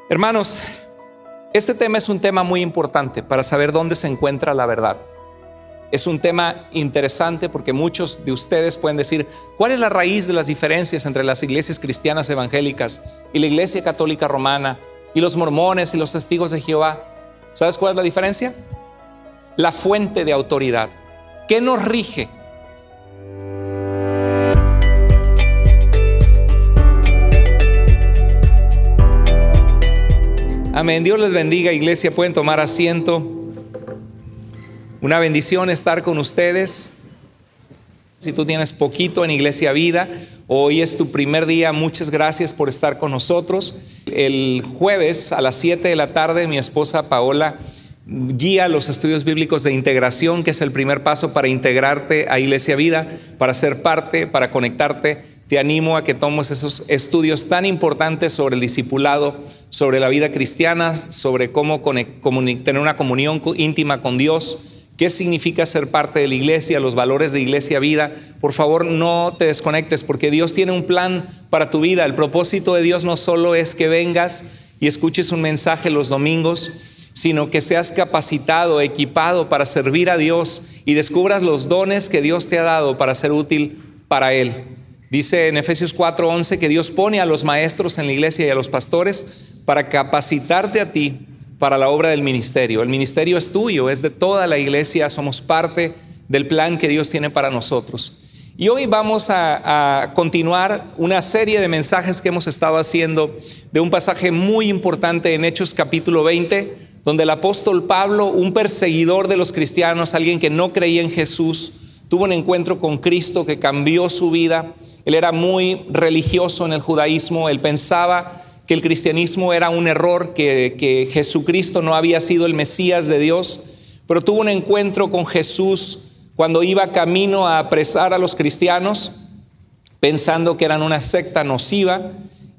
Hermanos, este tema es un tema muy importante para saber dónde se encuentra la verdad. Es un tema interesante porque muchos de ustedes pueden decir, ¿cuál es la raíz de las diferencias entre las iglesias cristianas evangélicas y la iglesia católica romana y los mormones y los testigos de Jehová? ¿Sabes cuál es la diferencia? La fuente de autoridad. ¿Qué nos rige? Amén. Dios les bendiga, iglesia. Pueden tomar asiento. Una bendición estar con ustedes. Si tú tienes poquito en Iglesia Vida, hoy es tu primer día, muchas gracias por estar con nosotros. El jueves a las 7 de la tarde, mi esposa Paola guía los estudios bíblicos de integración, que es el primer paso para integrarte a Iglesia Vida, para ser parte, para conectarte. Te animo a que tomes esos estudios tan importantes sobre el discipulado, sobre la vida cristiana, sobre cómo tener una comunión íntima con Dios. ¿Qué significa ser parte de la iglesia? Los valores de Iglesia Vida. Por favor, no te desconectes porque Dios tiene un plan para tu vida. El propósito de Dios no solo es que vengas y escuches un mensaje los domingos, sino que seas capacitado, equipado para servir a Dios y descubras los dones que Dios te ha dado para ser útil para Él. Dice en Efesios 4:11 que Dios pone a los maestros en la iglesia y a los pastores para capacitarte a ti para la obra del ministerio. El ministerio es tuyo, es de toda la iglesia, somos parte del plan que Dios tiene para nosotros. Y hoy vamos a continuar una serie de mensajes que hemos estado haciendo de un pasaje muy importante en Hechos capítulo 20, donde el apóstol Pablo, un perseguidor de los cristianos, alguien que no creía en Jesús, tuvo un encuentro con Cristo que cambió su vida. Él era muy religioso en el judaísmo, él pensaba que el cristianismo era un error, que Jesucristo no había sido el Mesías de Dios, pero tuvo un encuentro con Jesús cuando iba camino a apresar a los cristianos, pensando que eran una secta nociva,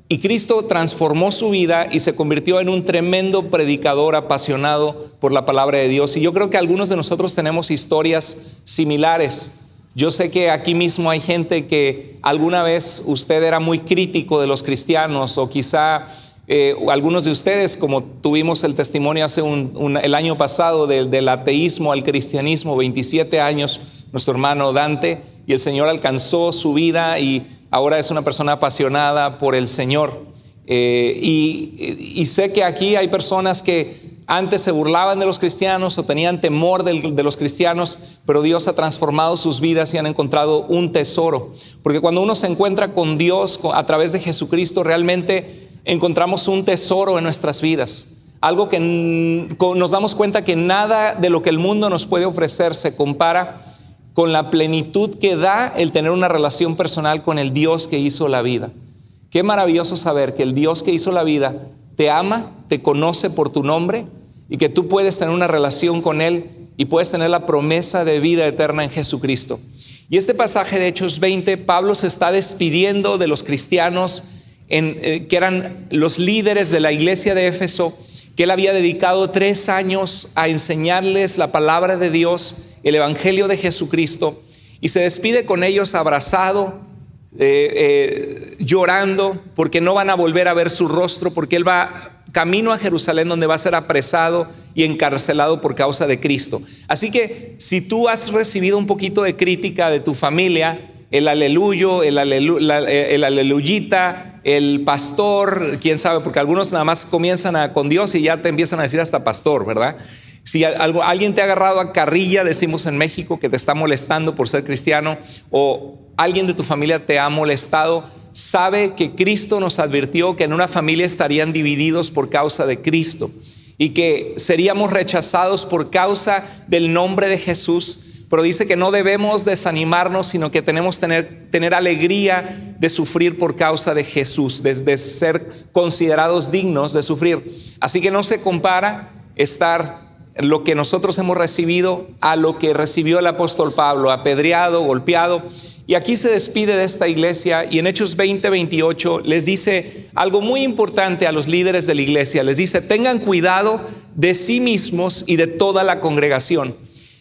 y Cristo transformó su vida y se convirtió en un tremendo predicador apasionado por la palabra de Dios. Y yo creo que algunos de nosotros tenemos historias similares. Yo sé que aquí mismo hay gente que alguna vez usted era muy crítico de los cristianos, o quizá algunos de ustedes, como tuvimos el testimonio hace el año pasado del ateísmo al cristianismo, 27 años, nuestro hermano Dante, y el Señor alcanzó su vida y ahora es una persona apasionada por el Señor. Y sé que aquí hay personas que antes se burlaban de los cristianos o tenían temor de los cristianos, pero Dios ha transformado sus vidas y han encontrado un tesoro. Porque cuando uno se encuentra con Dios a través de Jesucristo, realmente encontramos un tesoro en nuestras vidas. Algo que nos damos cuenta que nada de lo que el mundo nos puede ofrecer se compara con la plenitud que da el tener una relación personal con el Dios que hizo la vida. Qué maravilloso saber que el Dios que hizo la vida te ama, te conoce por tu nombre y que tú puedes tener una relación con Él y puedes tener la promesa de vida eterna en Jesucristo. Y este pasaje de Hechos 20, Pablo se está despidiendo de los cristianos que eran los líderes de la iglesia de Éfeso, que él había dedicado 3 años a enseñarles la palabra de Dios, el evangelio de Jesucristo, y se despide con ellos abrazado, llorando porque no van a volver a ver su rostro, porque él va camino a Jerusalén, donde va a ser apresado y encarcelado por causa de Cristo. Así que si tú has recibido un poquito de crítica de tu familia, el aleluyo, el aleluyita, el pastor, quién sabe, porque algunos nada más comienzan con Dios y ya te empiezan a decir hasta pastor, ¿verdad? Si alguien te ha agarrado a carrilla, decimos en México, que te está molestando por ser cristiano, o alguien de tu familia te ha molestado, sabe que Cristo nos advirtió que en una familia estarían divididos por causa de Cristo y que seríamos rechazados por causa del nombre de Jesús. Pero dice que no debemos desanimarnos, sino que tenemos que tener alegría de sufrir por causa de Jesús, de ser considerados dignos de sufrir. Así que no se compara lo que nosotros hemos recibido a lo que recibió el apóstol Pablo, apedreado, golpeado. Y aquí se despide de esta iglesia y en Hechos 20:28 les dice algo muy importante a los líderes de la iglesia. Les dice: tengan cuidado de sí mismos y de toda la congregación.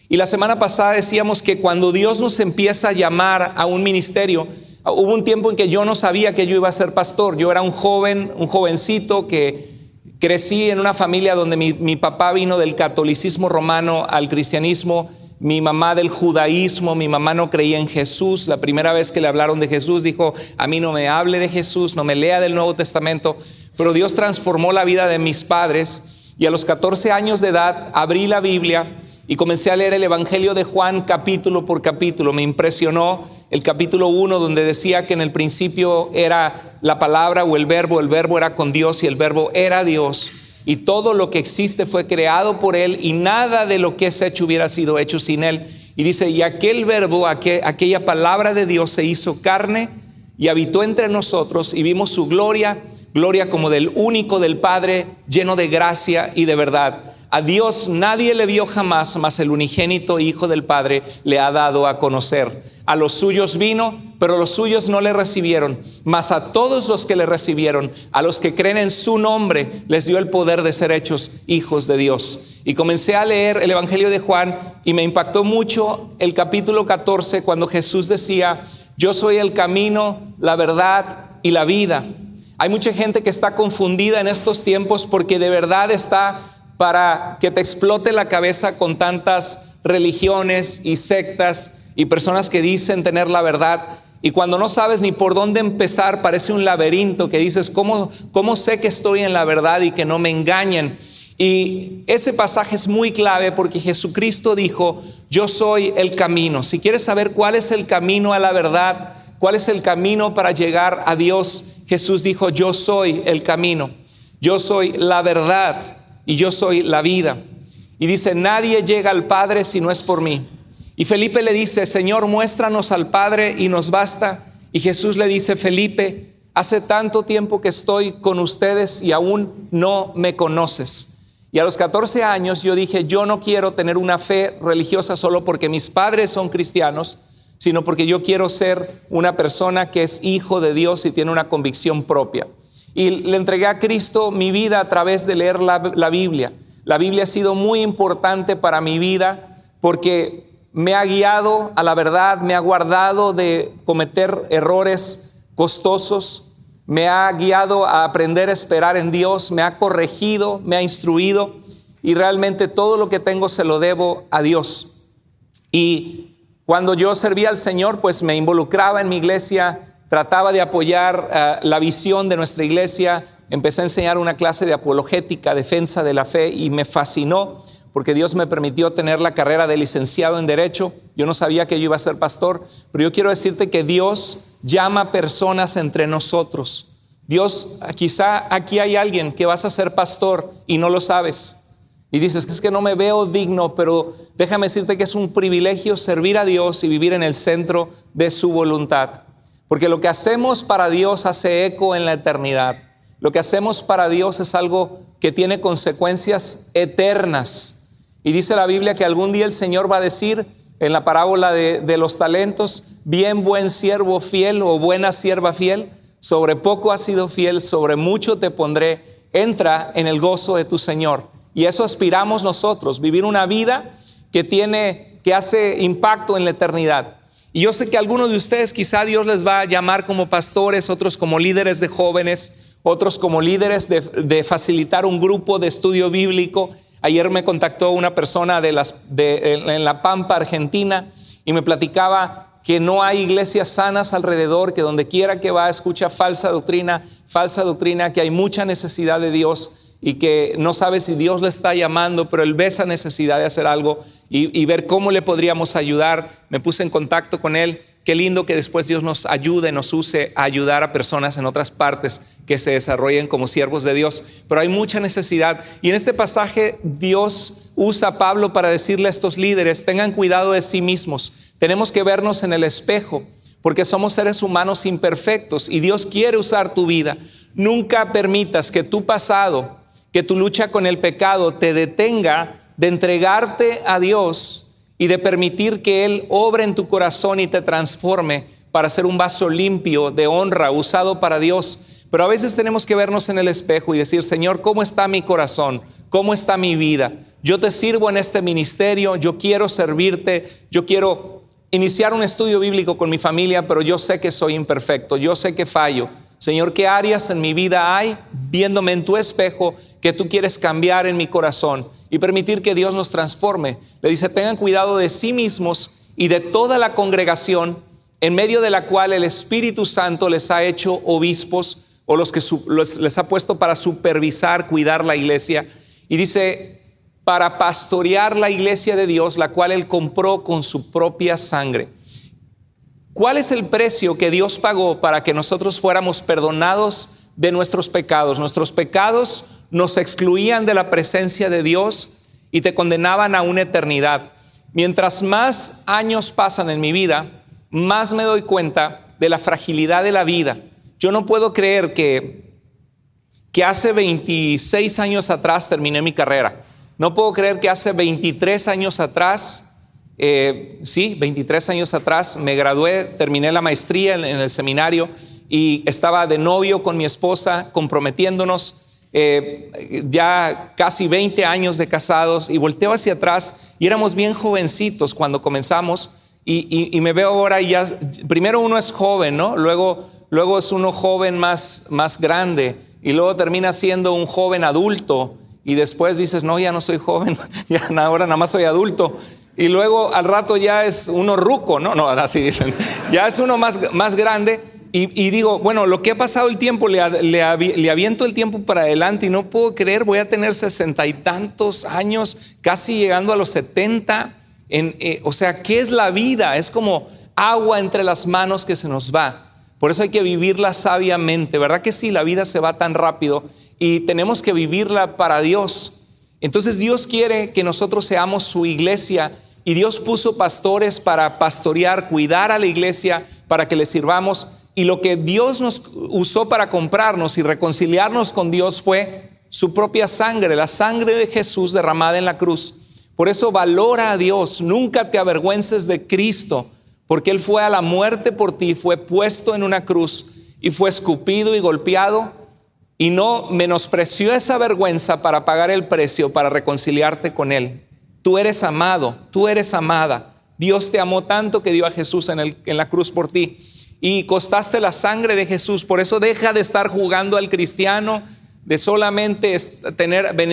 Y la semana pasada decíamos que cuando Dios nos empieza a llamar a un ministerio, hubo un tiempo en que yo no sabía que yo iba a ser pastor. Yo era un jovencito que Crecí en una familia donde mi papá vino del catolicismo romano al cristianismo, mi mamá del judaísmo. Mi mamá no creía en Jesús. La primera vez que le hablaron de Jesús dijo: a mí no me hable de Jesús, no me lea del Nuevo Testamento. Pero Dios transformó la vida de mis padres, y a los 14 años de edad abrí la Biblia y comencé a leer el Evangelio de Juan capítulo por capítulo. Me impresionó el capítulo 1, donde decía que en el principio era la palabra o el verbo era con Dios y el verbo era Dios, y todo lo que existe fue creado por Él, y nada de lo que es hecho hubiera sido hecho sin Él. Y dice: y aquel verbo, aquella palabra de Dios se hizo carne y habitó entre nosotros, y vimos su gloria, gloria como del único del Padre, lleno de gracia y de verdad. A Dios nadie le vio jamás, mas el unigénito Hijo del Padre le ha dado a conocer. A los suyos vino, pero los suyos no le recibieron. Mas a todos los que le recibieron, a los que creen en su nombre, les dio el poder de ser hechos hijos de Dios. Y comencé a leer el Evangelio de Juan, y me impactó mucho el capítulo 14, cuando Jesús decía: yo soy el camino, la verdad y la vida. Hay mucha gente que está confundida en estos tiempos, porque de verdad está para que te explote la cabeza con tantas religiones y sectas y personas que dicen tener la verdad, y cuando no sabes ni por dónde empezar, parece un laberinto que dices: ¿cómo sé que estoy en la verdad y que no me engañen? Y ese pasaje es muy clave, porque Jesucristo dijo: yo soy el camino. Si quieres saber cuál es el camino a la verdad, cuál es el camino para llegar a Dios, Jesús dijo: yo soy el camino, yo soy la verdad y yo soy la vida. Y dice: nadie llega al Padre si no es por mí. Y Felipe le dice: Señor, muéstranos al Padre y nos basta. Y Jesús le dice: Felipe, hace tanto tiempo que estoy con ustedes y aún no me conoces. Y a los 14 años yo dije: yo no quiero tener una fe religiosa solo porque mis padres son cristianos, sino porque yo quiero ser una persona que es hijo de Dios y tiene una convicción propia. Y le entregué a Cristo mi vida a través de leer la Biblia. La Biblia ha sido muy importante para mi vida, porque me ha guiado a la verdad, me ha guardado de cometer errores costosos, me ha guiado a aprender a esperar en Dios, me ha corregido, me ha instruido, y realmente todo lo que tengo se lo debo a Dios. Y cuando yo servía al Señor, pues me involucraba en mi iglesia, trataba de apoyar la visión de nuestra iglesia. Empecé a enseñar una clase de apologética, defensa de la fe, y me fascinó, porque Dios me permitió tener la carrera de licenciado en Derecho. Yo no sabía que yo iba a ser pastor, pero yo quiero decirte que Dios llama personas entre nosotros. Dios, quizá aquí hay alguien que vas a ser pastor y no lo sabes. Y dices: es que no me veo digno, pero déjame decirte que es un privilegio servir a Dios y vivir en el centro de su voluntad. Porque lo que hacemos para Dios hace eco en la eternidad. Lo que hacemos para Dios es algo que tiene consecuencias eternas. Y dice la Biblia que algún día el Señor va a decir, en la parábola de los talentos: bien, buen siervo fiel, o buena sierva fiel, sobre poco has sido fiel, sobre mucho te pondré, entra en el gozo de tu Señor. Y eso aspiramos nosotros, vivir una vida que hace impacto en la eternidad. Y yo sé que algunos de ustedes quizá Dios les va a llamar como pastores, otros como líderes de jóvenes, otros como líderes de facilitar un grupo de estudio bíblico. Ayer me contactó una persona en La Pampa, Argentina, y me platicaba que no hay iglesias sanas alrededor, que donde quiera que va escucha falsa doctrina, que hay mucha necesidad de Dios, y que no sabe si Dios le está llamando, pero él ve esa necesidad de hacer algo y ver cómo le podríamos ayudar. Me puse en contacto con él. Qué lindo que después Dios nos ayude, nos use a ayudar a personas en otras partes que se desarrollen como siervos de Dios. Pero hay mucha necesidad. Y en este pasaje Dios usa a Pablo para decirle a estos líderes: tengan cuidado de sí mismos. Tenemos que vernos en el espejo, porque somos seres humanos imperfectos y Dios quiere usar tu vida. Nunca permitas que tu pasado, que tu lucha con el pecado te detenga de entregarte a Dios y de permitir que Él obre en tu corazón y te transforme para ser un vaso limpio de honra, usado para Dios. Pero a veces tenemos que vernos en el espejo y decir: Señor, ¿cómo está mi corazón? ¿Cómo está mi vida? Yo te sirvo en este ministerio, yo quiero servirte, yo quiero iniciar un estudio bíblico con mi familia, pero yo sé que soy imperfecto, yo sé que fallo. Señor, ¿qué áreas en mi vida hay, viéndome en tu espejo, que tú quieres cambiar en mi corazón? Y permitir que Dios nos transforme. Le dice, tengan cuidado de sí mismos y de toda la congregación, en medio de la cual el Espíritu Santo les ha hecho obispos, o los que les ha puesto para supervisar, cuidar la iglesia. Y dice, para pastorear la iglesia de Dios, la cual Él compró con su propia sangre. ¿Cuál es el precio que Dios pagó para que nosotros fuéramos perdonados de nuestros pecados? Nuestros pecados nos excluían de la presencia de Dios y te condenaban a una eternidad. Mientras más años pasan en mi vida, más me doy cuenta de la fragilidad de la vida. Yo no puedo creer que hace 26 años atrás terminé mi carrera. No puedo creer que hace 23 años atrás, 23 años atrás me gradué, terminé la maestría en el seminario y estaba de novio con mi esposa, comprometiéndonos, ya casi 20 años de casados, y volteo hacia atrás y éramos bien jovencitos cuando comenzamos y me veo ahora y ya, primero uno es joven, ¿no? Luego es uno joven más grande y luego termina siendo un joven adulto y después dices, no, ya no soy joven, ya ahora nada más soy adulto. Y luego al rato ya es uno ruco, no, así dicen, ya es uno más grande y digo, bueno, lo que ha pasado el tiempo, le aviento el tiempo para adelante y no puedo creer, voy a tener 60 y tantos años, casi llegando a los 70. O sea, ¿qué es la vida? Es como agua entre las manos que se nos va. Por eso hay que vivirla sabiamente, ¿verdad que sí? La vida se va tan rápido y tenemos que vivirla para Dios. Entonces Dios quiere que nosotros seamos su iglesia y Dios puso pastores para pastorear, cuidar a la iglesia, para que le sirvamos. Y lo que Dios nos usó para comprarnos y reconciliarnos con Dios fue su propia sangre, la sangre de Jesús derramada en la cruz. Por eso valora a Dios, nunca te avergüences de Cristo, porque Él fue a la muerte por ti, fue puesto en una cruz y fue escupido y golpeado y no menospreció esa vergüenza para pagar el precio, para reconciliarte con Él. Tú eres amado, tú eres amada. Dios te amó tanto que dio a Jesús en la cruz por ti y costaste la sangre de Jesús. Por eso deja de estar jugando al cristiano, de solamente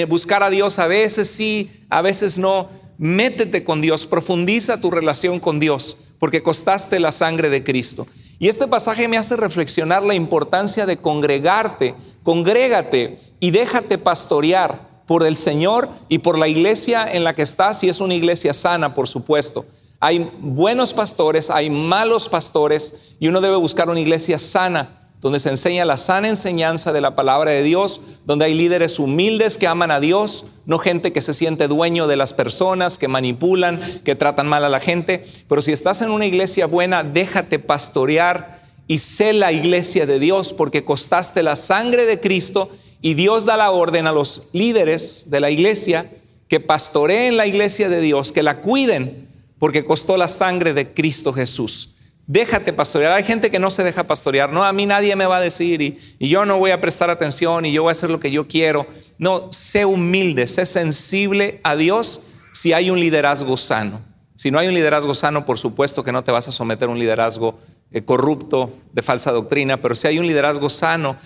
buscar a Dios a veces sí, a veces no. Métete con Dios, profundiza tu relación con Dios, porque costaste la sangre de Cristo. Y este pasaje me hace reflexionar la importancia de congregarte. Congrégate y déjate pastorear por el Señor y por la iglesia en la que estás, y es una iglesia sana, por supuesto. Hay buenos pastores, hay malos pastores, y uno debe buscar una iglesia sana, donde se enseña la sana enseñanza de la palabra de Dios, donde hay líderes humildes que aman a Dios, no gente que se siente dueño de las personas, que manipulan, que tratan mal a la gente. Pero si estás en una iglesia buena, déjate pastorear y sé la iglesia de Dios, porque costaste la sangre de Cristo y Dios da la orden a los líderes de la iglesia que pastoreen la iglesia de Dios, que la cuiden, porque costó la sangre de Cristo Jesús. Déjate pastorear. Hay gente que no se deja pastorear. No, a mí nadie me va a decir y yo no voy a prestar atención y yo voy a hacer lo que yo quiero. No, sé humilde, sé sensible a Dios si hay un liderazgo sano. Si no hay un liderazgo sano, por supuesto que no te vas a someter a un liderazgo corrupto, de falsa doctrina, pero si hay un liderazgo sano,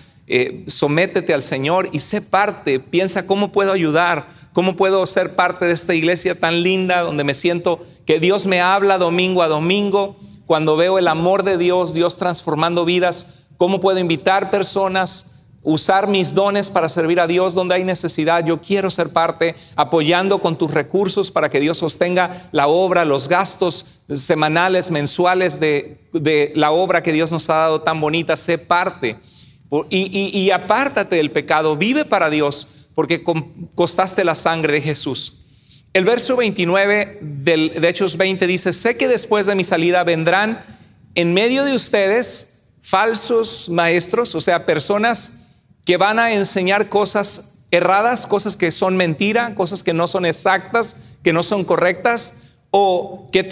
sométete al Señor y sé parte. Piensa, ¿cómo puedo ayudar? ¿Cómo puedo ser parte de esta iglesia tan linda donde me siento que Dios me habla domingo a domingo? Cuando veo el amor de Dios, Dios transformando vidas, ¿cómo puedo invitar personas, usar mis dones para servir a Dios donde hay necesidad? Yo quiero ser parte, apoyando con tus recursos para que Dios sostenga la obra, los gastos semanales, mensuales de la obra que Dios nos ha dado tan bonita. Sé parte y apártate del pecado, vive para Dios, porque costaste la sangre de Jesús. El verso 29 de Hechos 20 dice: sé que después de mi salida vendrán en medio de ustedes falsos maestros, o sea, personas que van a enseñar cosas erradas, cosas que son mentira, cosas que no son exactas, que no son correctas, o que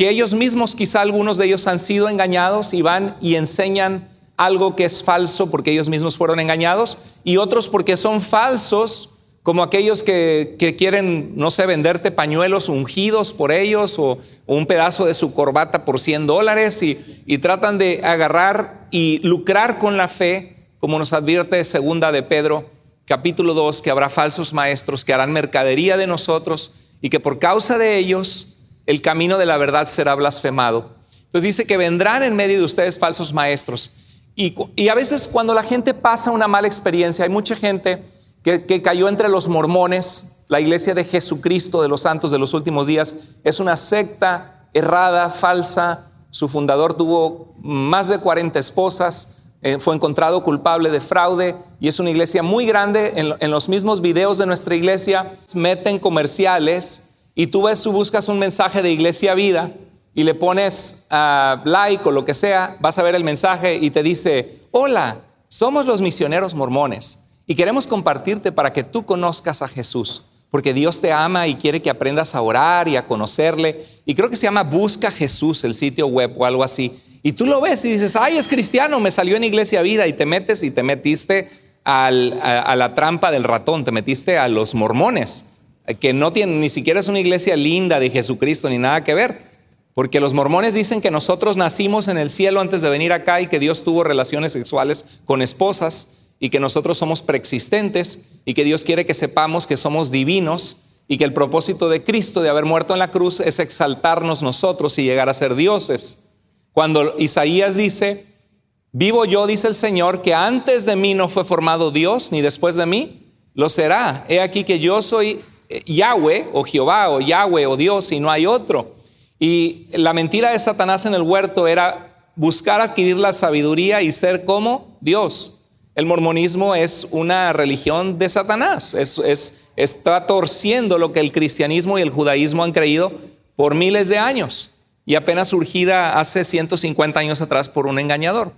ellos mismos, quizá algunos de ellos han sido engañados y van y enseñan algo que es falso porque ellos mismos fueron engañados, y otros porque son falsos como aquellos que quieren, no sé, venderte pañuelos ungidos por ellos o un pedazo de su corbata por $100 y tratan de agarrar y lucrar con la fe, como nos advierte segunda de Pedro, capítulo 2, que habrá falsos maestros que harán mercadería de nosotros y que por causa de ellos el camino de la verdad será blasfemado. Entonces dice que vendrán en medio de ustedes falsos maestros. Y a veces cuando la gente pasa una mala experiencia, hay mucha gente que cayó entre los mormones. La iglesia de Jesucristo de los santos de los últimos días es una secta errada, falsa. Su fundador tuvo más de 40 esposas, fue encontrado culpable de fraude y es una iglesia muy grande. En los mismos videos de nuestra iglesia meten comerciales y tú buscas un mensaje de Iglesia Vida y le pones like o lo que sea, vas a ver el mensaje y te dice: hola, somos los misioneros mormones y queremos compartirte para que tú conozcas a Jesús, porque Dios te ama y quiere que aprendas a orar y a conocerle. Y creo que se llama Busca Jesús, el sitio web o algo así. Y tú lo ves y dices: ay, es cristiano, me salió en Iglesia Vida. Y te metes y te metiste a la trampa del ratón, te metiste a los mormones, que no tienen, ni siquiera es una iglesia linda de Jesucristo ni nada que ver. Porque los mormones dicen que nosotros nacimos en el cielo antes de venir acá y que Dios tuvo relaciones sexuales con esposas y que nosotros somos preexistentes y que Dios quiere que sepamos que somos divinos y que el propósito de Cristo de haber muerto en la cruz es exaltarnos nosotros y llegar a ser dioses. Cuando Isaías dice: vivo yo, dice el Señor, que antes de mí no fue formado Dios, ni después de mí lo será. He aquí que yo soy Yahweh o Jehová o Yahweh o Dios y no hay otro. Y la mentira de Satanás en el huerto era buscar adquirir la sabiduría y ser como Dios. El mormonismo es una religión de Satanás. Está torciendo lo que el cristianismo y el judaísmo han creído por miles de años y apenas surgida hace 150 años atrás por un engañador.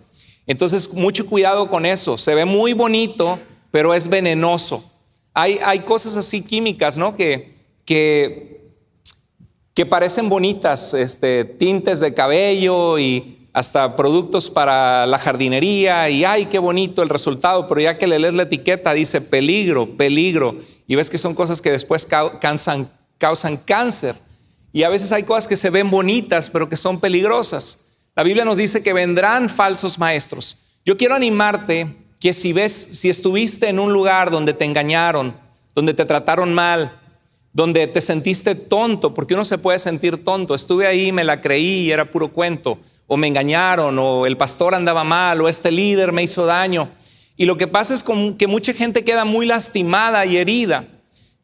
Entonces, mucho cuidado con eso. Se ve muy bonito, pero es venenoso. Hay cosas así químicas, ¿no? que parecen bonitas, tintes de cabello y hasta productos para la jardinería, y ¡ay, qué bonito el resultado! Pero ya que le lees la etiqueta dice peligro, peligro, y ves que son cosas que después causan cáncer. Y a veces hay cosas que se ven bonitas pero que son peligrosas. La Biblia nos dice que vendrán falsos maestros. Yo quiero animarte que si estuviste en un lugar donde te engañaron, donde te trataron mal, donde te sentiste tonto, porque uno se puede sentir tonto. Estuve ahí, me la creí y era puro cuento, o me engañaron, o el pastor andaba mal, o este líder me hizo daño. Y lo que pasa es que mucha gente queda muy lastimada y herida.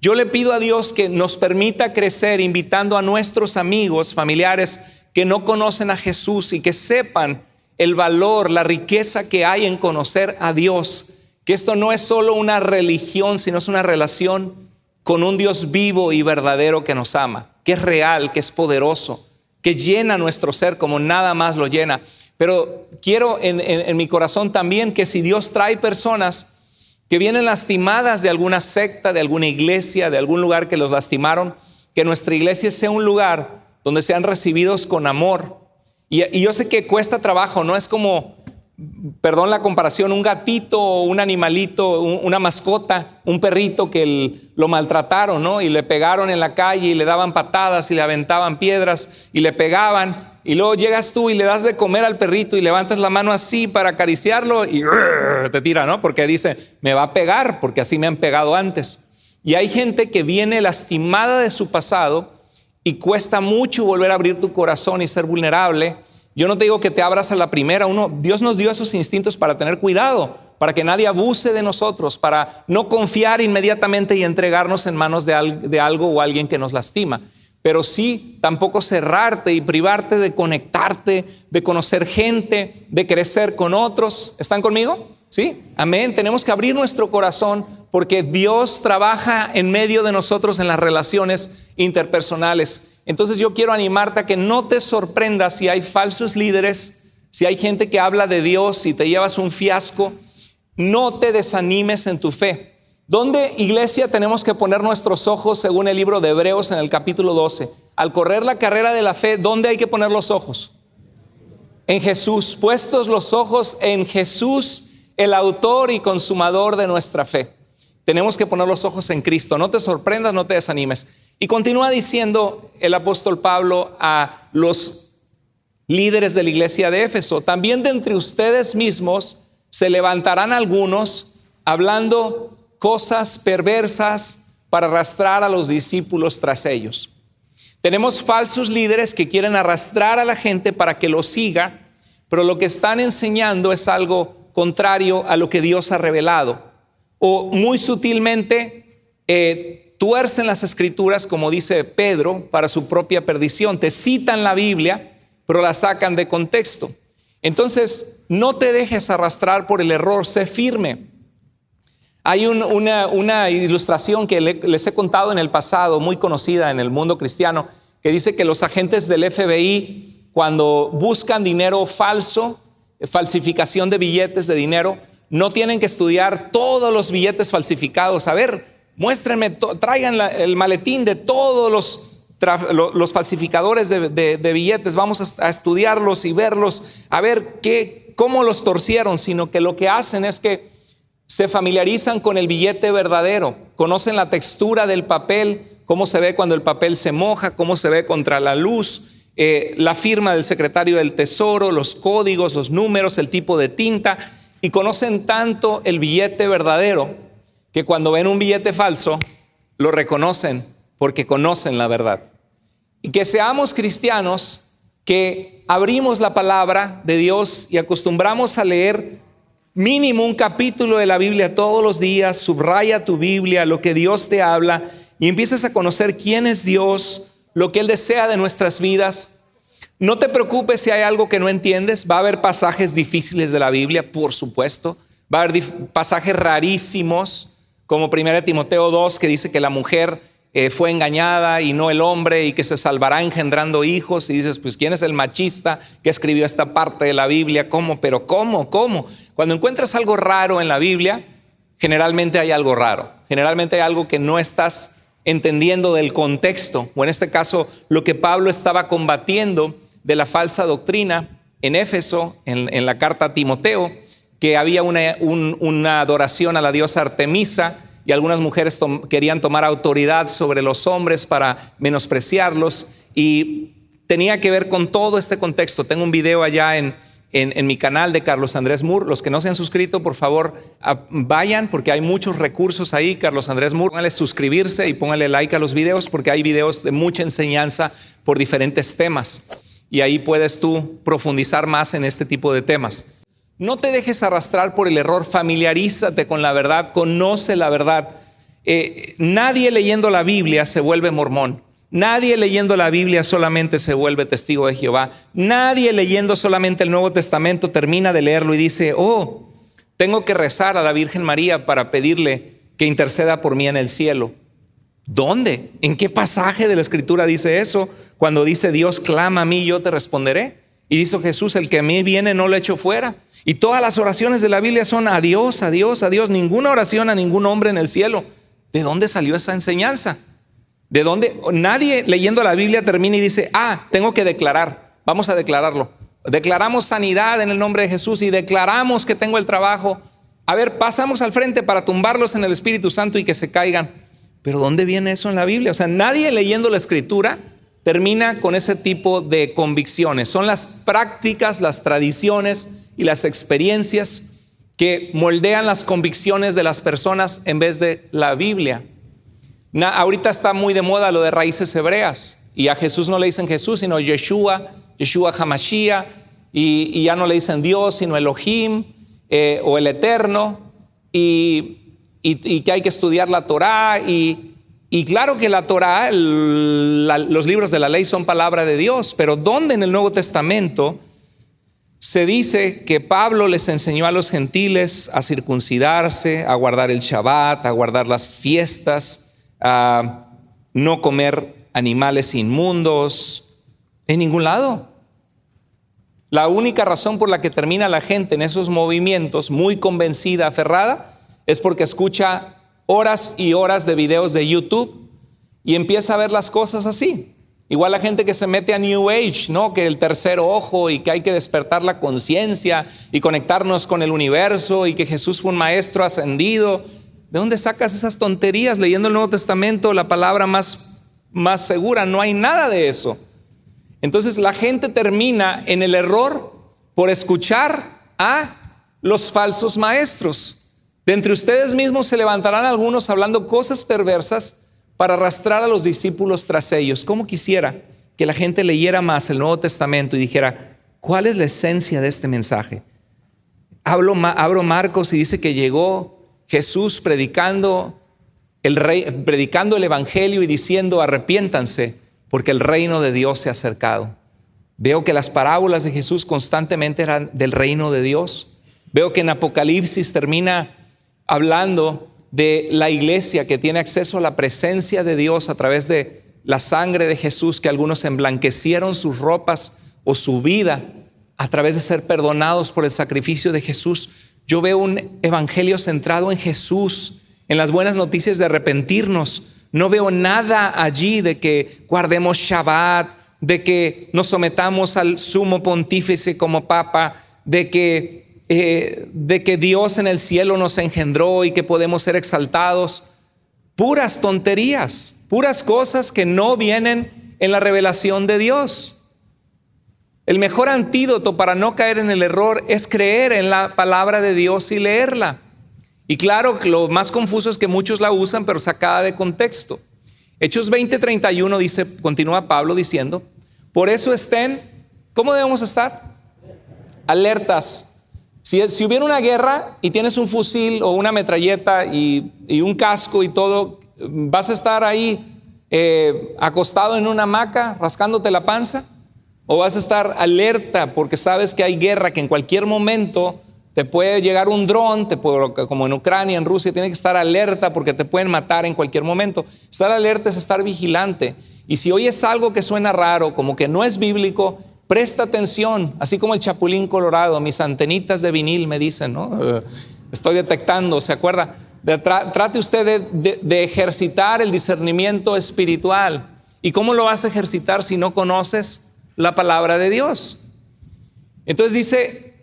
Yo le pido a Dios que nos permita crecer invitando a nuestros amigos, familiares que no conocen a Jesús y que sepan el valor, la riqueza que hay en conocer a Dios. Que esto no es solo una religión, sino es una relación con un Dios vivo y verdadero que nos ama, que es real, que es poderoso, que llena nuestro ser como nada más lo llena. Pero quiero en mi corazón también que si Dios trae personas que vienen lastimadas de alguna secta, de alguna iglesia, de algún lugar que los lastimaron, que nuestra iglesia sea un lugar donde sean recibidos con amor. Y yo sé que cuesta trabajo, no es como, perdón la comparación, un gatito o un animalito, una mascota, un perrito que lo maltrataron, ¿no? Y le pegaron en la calle y le daban patadas y le aventaban piedras y le pegaban. Y luego llegas tú y le das de comer al perrito y levantas la mano así para acariciarlo y te tira, ¿no? Porque dice, me va a pegar porque así me han pegado antes. Y hay gente que viene lastimada de su pasado y cuesta mucho volver a abrir tu corazón y ser vulnerable. Yo no te digo que te abras a la primera. Dios nos dio esos instintos para tener cuidado, para que nadie abuse de nosotros, para no confiar inmediatamente y entregarnos en manos de algo o alguien que nos lastima. Pero sí, tampoco cerrarte y privarte de conectarte, de conocer gente, de crecer con otros. ¿Están conmigo? ¿Sí? Amén. Tenemos que abrir nuestro corazón porque Dios trabaja en medio de nosotros en las relaciones interpersonales. Entonces yo quiero animarte a que no te sorprendas si hay falsos líderes, si hay gente que habla de Dios y te llevas un fiasco. No te desanimes en tu fe. ¿Dónde, iglesia, tenemos que poner nuestros ojos según el libro de Hebreos en el capítulo 12? Al correr la carrera de la fe, ¿dónde hay que poner los ojos? En Jesús. Puestos los ojos en Jesús, el autor y consumador de nuestra fe. Tenemos que poner los ojos en Cristo. No te sorprendas, no te desanimes. Y continúa diciendo el apóstol Pablo a los líderes de la iglesia de Éfeso: también de entre ustedes mismos se levantarán algunos hablando cosas perversas para arrastrar a los discípulos tras ellos. Tenemos falsos líderes que quieren arrastrar a la gente para que los siga, pero lo que están enseñando es algo contrario a lo que Dios ha revelado. O muy sutilmente tuercen las escrituras, como dice Pedro, para su propia perdición. Te citan la Biblia, pero la sacan de contexto. Entonces, no te dejes arrastrar por el error, sé firme. Hay una ilustración que les he contado en el pasado, muy conocida en el mundo cristiano, que dice que los agentes del FBI, cuando buscan dinero falso, falsificación de billetes de dinero, no tienen que estudiar todos los billetes falsificados. A ver, muéstrenme, traigan el maletín de todos los falsificadores de billetes. Vamos a estudiarlos y verlos, a ver cómo los torcieron, sino que lo que hacen es que se familiarizan con el billete verdadero, conocen la textura del papel, cómo se ve cuando el papel se moja, cómo se ve contra la luz, la firma del secretario del Tesoro, los códigos, los números, el tipo de tinta, y conocen tanto el billete verdadero que cuando ven un billete falso lo reconocen porque conocen la verdad. Y que seamos cristianos que abrimos la palabra de Dios y acostumbramos a leer mínimo un capítulo de la Biblia todos los días. Subraya tu Biblia, lo que Dios te habla, y empiezas a conocer quién es Dios, lo que Él desea de nuestras vidas. No te preocupes si hay algo que no entiendes. Va a haber pasajes difíciles de la Biblia, por supuesto. Va a haber pasajes rarísimos, como 1 Timoteo 2, que dice que la mujer fue engañada y no el hombre, y que se salvará engendrando hijos. Y dices, pues, ¿quién es el machista que escribió esta parte de la Biblia? ¿Cómo? ¿Pero cómo? Cuando encuentras algo raro en la Biblia, generalmente hay algo raro. Generalmente hay algo que no estás entendiendo del contexto, o en este caso, lo que Pablo estaba combatiendo de la falsa doctrina en Éfeso, en la carta a Timoteo, que había una adoración a la diosa Artemisa, y algunas mujeres querían tomar autoridad sobre los hombres para menospreciarlos, y tenía que ver con todo este contexto. Tengo un video allá en mi canal de Carlos Andrés Moore. Los que no se han suscrito, por favor, vayan, porque hay muchos recursos ahí. Carlos Andrés Moore, póngale suscribirse y póngale like a los videos, porque hay videos de mucha enseñanza por diferentes temas, y ahí puedes tú profundizar más en este tipo de temas. No te dejes arrastrar por el error, familiarízate con la verdad, conoce la verdad. Nadie leyendo la Biblia se vuelve mormón. Nadie leyendo la Biblia solamente se vuelve testigo de Jehová. Nadie leyendo solamente el Nuevo Testamento termina de leerlo y dice, tengo que rezar a la Virgen María para pedirle que interceda por mí en el cielo. ¿Dónde? ¿En qué pasaje de la Escritura dice eso? Cuando dice Dios, clama a mí, yo te responderé. Y dice Jesús, el que a mí viene no lo echo fuera. Y todas las oraciones de la Biblia son a Dios, a Dios, a Dios. Ninguna oración a ningún hombre en el cielo. ¿De dónde salió esa enseñanza? ¿De dónde? Nadie leyendo la Biblia termina y dice, tengo que declarar. Vamos a declararlo. Declaramos sanidad en el nombre de Jesús y declaramos que tengo el trabajo. A ver, pasamos al frente para tumbarlos en el Espíritu Santo y que se caigan. ¿Pero dónde viene eso en la Biblia? O sea, nadie leyendo la Escritura termina con ese tipo de convicciones. Son las prácticas, las tradiciones y las experiencias que moldean las convicciones de las personas en vez de la Biblia. Ahorita está muy de moda lo de raíces hebreas, y a Jesús no le dicen Jesús, sino Yeshua Hamashiach, y ya no le dicen Dios, sino Elohim, o el Eterno, y que hay que estudiar la Torá, y claro que la Torá, los libros de la ley son palabra de Dios, pero ¿dónde en el Nuevo Testamento se dice que Pablo les enseñó a los gentiles a circuncidarse, a guardar el Shabbat, a guardar las fiestas, a no comer animales inmundos? En ningún lado. La única razón por la que termina la gente en esos movimientos muy convencida, aferrada, es porque escucha horas y horas de videos de YouTube y empieza a ver las cosas así. Igual la gente que se mete a New Age, ¿no? Que el tercer ojo, y que hay que despertar la conciencia y conectarnos con el universo, y que Jesús fue un maestro ascendido. ¿De dónde sacas esas tonterías? Leyendo el Nuevo Testamento, la palabra más segura, no hay nada de eso. Entonces la gente termina en el error por escuchar a los falsos maestros. De entre ustedes mismos se levantarán algunos hablando cosas perversas para arrastrar a los discípulos tras ellos. ¿Cómo quisiera que la gente leyera más el Nuevo Testamento y dijera, ¿cuál es la esencia de este mensaje? Abro Marcos y dice que llegó Jesús predicando el evangelio y diciendo, arrepiéntanse porque el reino de Dios se ha acercado. Veo que las parábolas de Jesús constantemente eran del reino de Dios. Veo que en Apocalipsis termina hablando de la iglesia que tiene acceso a la presencia de Dios a través de la sangre de Jesús, que algunos emblanquecieron sus ropas o su vida a través de ser perdonados por el sacrificio de Jesús. Yo veo un evangelio centrado en Jesús, en las buenas noticias de arrepentirnos. No veo nada allí de que guardemos Shabbat, de que nos sometamos al sumo pontífice como papa, de que Dios en el cielo nos engendró y que podemos ser exaltados. Puras tonterías, puras cosas que no vienen en la revelación de Dios. El mejor antídoto para no caer en el error es creer en la palabra de Dios y leerla. Y claro, lo más confuso es que muchos la usan, pero sacada de contexto. Hechos 20:31 dice, continúa Pablo diciendo, por eso estén, ¿cómo debemos estar? Alertas. Si hubiera una guerra y tienes un fusil o una metralleta y un casco y todo, ¿vas a estar ahí acostado en una hamaca rascándote la panza? ¿O vas a estar alerta porque sabes que hay guerra, que en cualquier momento te puede llegar un dron, como en Ucrania, en Rusia, tienes que estar alerta porque te pueden matar en cualquier momento? Estar alerta es estar vigilante. Y si oyes algo que suena raro, como que no es bíblico, presta atención, así como el chapulín colorado. Mis antenitas de vinil me dicen, ¿no? Estoy detectando, ¿se acuerda? Trate usted de ejercitar el discernimiento espiritual. ¿Y cómo lo vas a ejercitar si no conoces la palabra de Dios? Entonces dice,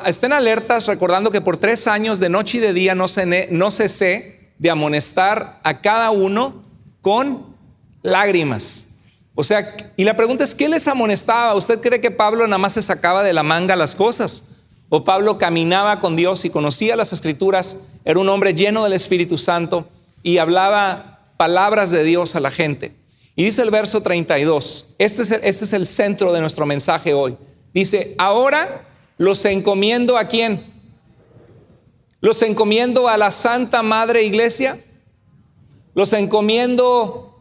estén alertas, recordando que por 3 años de noche y de día no cesé de amonestar a cada uno con lágrimas. O sea, y la pregunta es, ¿qué les amonestaba? ¿Usted cree que Pablo nada más se sacaba de la manga las cosas? ¿O Pablo caminaba con Dios y conocía las Escrituras? Era un hombre lleno del Espíritu Santo y hablaba palabras de Dios a la gente. Y dice el verso 32, este es el centro de nuestro mensaje hoy. Dice, ahora los encomiendo ¿a quién? Los encomiendo a la Santa Madre Iglesia. Los encomiendo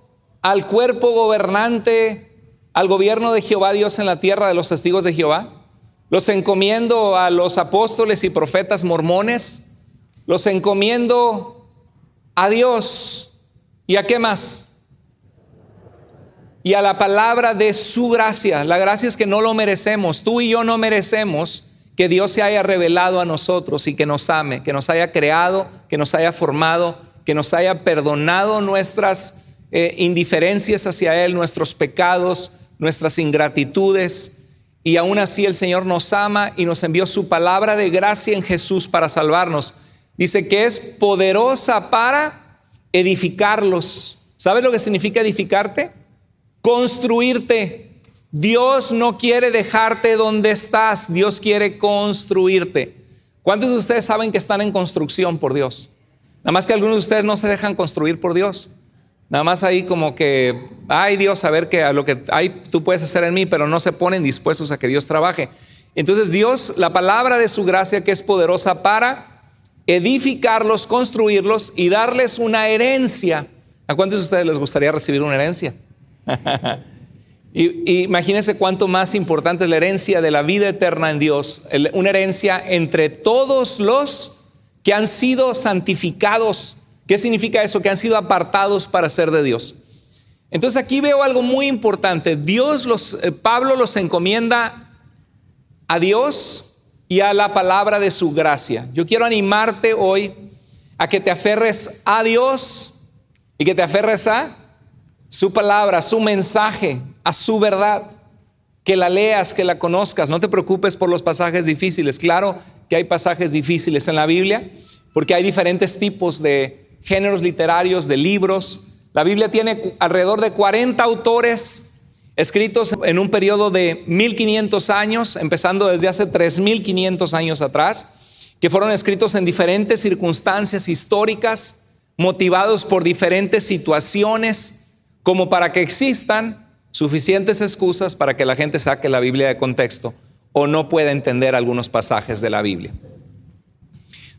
al cuerpo gobernante, al gobierno de Jehová Dios en la tierra de los testigos de Jehová. Los encomiendo a los apóstoles y profetas mormones. Los encomiendo a Dios. ¿Y a qué más? Y a la palabra de su gracia. La gracia es que no lo merecemos. Tú y yo no merecemos que Dios se haya revelado a nosotros y que nos ame, que nos haya creado, que nos haya formado, que nos haya perdonado nuestras indiferencias hacia Él, nuestros pecados, nuestras ingratitudes. Y aún así el Señor nos ama y nos envió su palabra de gracia en Jesús para salvarnos. Dice que es poderosa para edificarlos. ¿Sabes lo que significa edificarte? Construirte. Dios no quiere dejarte donde estás, Dios quiere construirte. ¿Cuántos de ustedes saben que están en construcción por Dios? Nada más que algunos de ustedes no se dejan construir por Dios. Nada más ahí como que, ay Dios, a ver que a lo que hay tú puedes hacer en mí, pero no se ponen dispuestos a que Dios trabaje. Entonces Dios, la palabra de su gracia que es poderosa para edificarlos, construirlos y darles una herencia. ¿A cuántos de ustedes les gustaría recibir una herencia? Y imagínense cuánto más importante es la herencia de la vida eterna en Dios, una herencia entre todos los que han sido santificados. ¿Qué significa eso? Que han sido apartados para ser de Dios. Entonces aquí veo algo muy importante. Pablo los encomienda a Dios y a la palabra de su gracia. Yo quiero animarte hoy a que te aferres a Dios y que te aferres a su palabra, a su mensaje, a su verdad. Que la leas, que la conozcas. No te preocupes por los pasajes difíciles. Claro que hay pasajes difíciles en la Biblia, porque hay diferentes tipos de géneros literarios, de libros. La Biblia tiene alrededor de 40 autores escritos en un periodo de 1500 años, empezando desde hace 3500 años atrás, que fueron escritos en diferentes circunstancias históricas, motivados por diferentes situaciones, como para que existan suficientes excusas para que la gente saque la Biblia de contexto o no pueda entender algunos pasajes de la Biblia.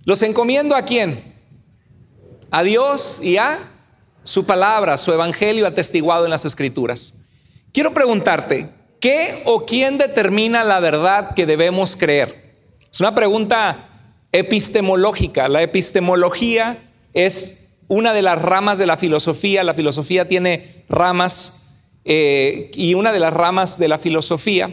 ¿Los encomiendo a quién? A Dios y a su palabra, su evangelio atestiguado en las Escrituras. Quiero preguntarte, ¿qué o quién determina la verdad que debemos creer? Es una pregunta epistemológica. La epistemología es una de las ramas de la filosofía. La filosofía tiene ramas y una de las ramas de la filosofía,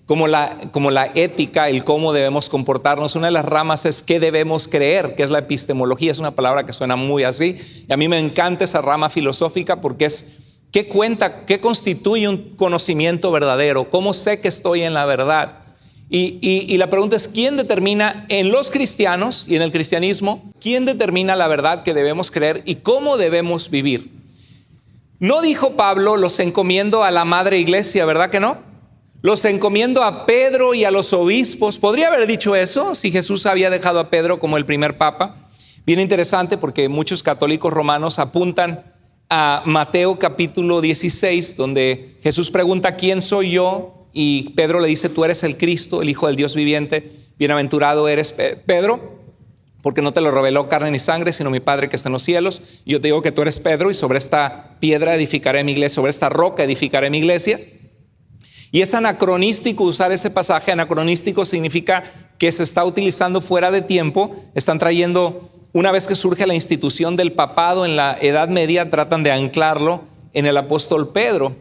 como la ética, el cómo debemos comportarnos, una de las ramas es qué debemos creer, que es la epistemología. Es una palabra que suena muy así y a mí me encanta esa rama filosófica porque es qué cuenta, qué constituye un conocimiento verdadero, cómo sé que estoy en la verdad. Y la pregunta es, ¿quién determina en los cristianos y en el cristianismo, quién determina la verdad que debemos creer y cómo debemos vivir? No dijo Pablo, los encomiendo a la madre iglesia, ¿verdad que no? Los encomiendo a Pedro y a los obispos. ¿Podría haber dicho eso si Jesús había dejado a Pedro como el primer papa? Bien interesante porque muchos católicos romanos apuntan a Mateo capítulo 16, donde Jesús pregunta, ¿quién soy yo? Y Pedro le dice, tú eres el Cristo, el Hijo del Dios viviente. Bienaventurado eres Pedro, porque no te lo reveló carne ni sangre, sino mi Padre que está en los cielos. Y yo te digo que tú eres Pedro, y sobre esta piedra edificaré mi iglesia, sobre esta roca edificaré mi iglesia. Y es anacronístico usar ese pasaje. Anacronístico significa que se está utilizando fuera de tiempo. Están trayendo, una vez que surge la institución del papado en la Edad Media, tratan de anclarlo en el apóstol Pedro.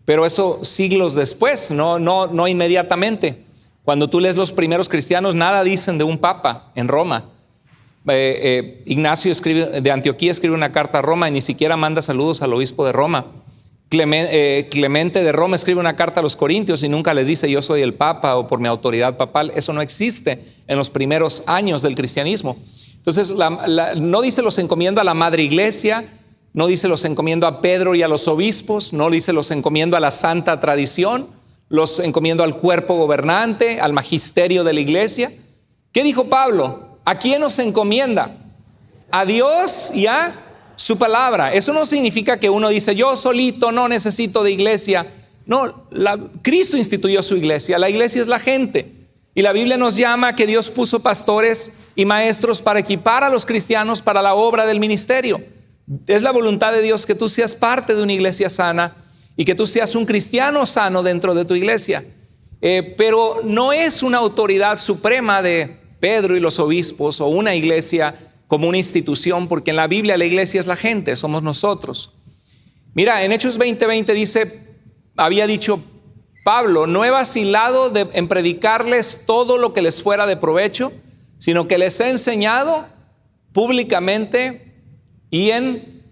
Pero eso siglos después, no inmediatamente. Cuando tú lees los primeros cristianos, nada dicen de un papa en Roma. Ignacio de Antioquía escribe una carta a Roma y ni siquiera manda saludos al obispo de Roma. Clemente de Roma escribe una carta a los corintios y nunca les dice yo soy el papa o por mi autoridad papal. Eso no existe en los primeros años del cristianismo. Entonces no dice los encomiendo a la madre iglesia, no dice los encomiendo a Pedro y a los obispos, no dice los encomiendo a la santa tradición, los encomiendo al cuerpo gobernante, al magisterio de la iglesia. ¿Qué dijo Pablo? ¿A quién nos encomienda? A Dios y a su palabra. Eso no significa que uno dice yo solito no necesito de iglesia. No, Cristo instituyó su iglesia. La iglesia es la gente. Y la Biblia nos llama a que Dios puso pastores y maestros para equipar a los cristianos para la obra del ministerio. Es la voluntad de Dios que tú seas parte de una iglesia sana y que tú seas un cristiano sano dentro de tu iglesia. Pero no es una autoridad suprema de Pedro y los obispos o una iglesia como una institución, porque en la Biblia la iglesia es la gente, somos nosotros. Mira, en Hechos 20:20 dice, había dicho Pablo, no he vacilado en predicarles todo lo que les fuera de provecho, sino que les he enseñado públicamente y en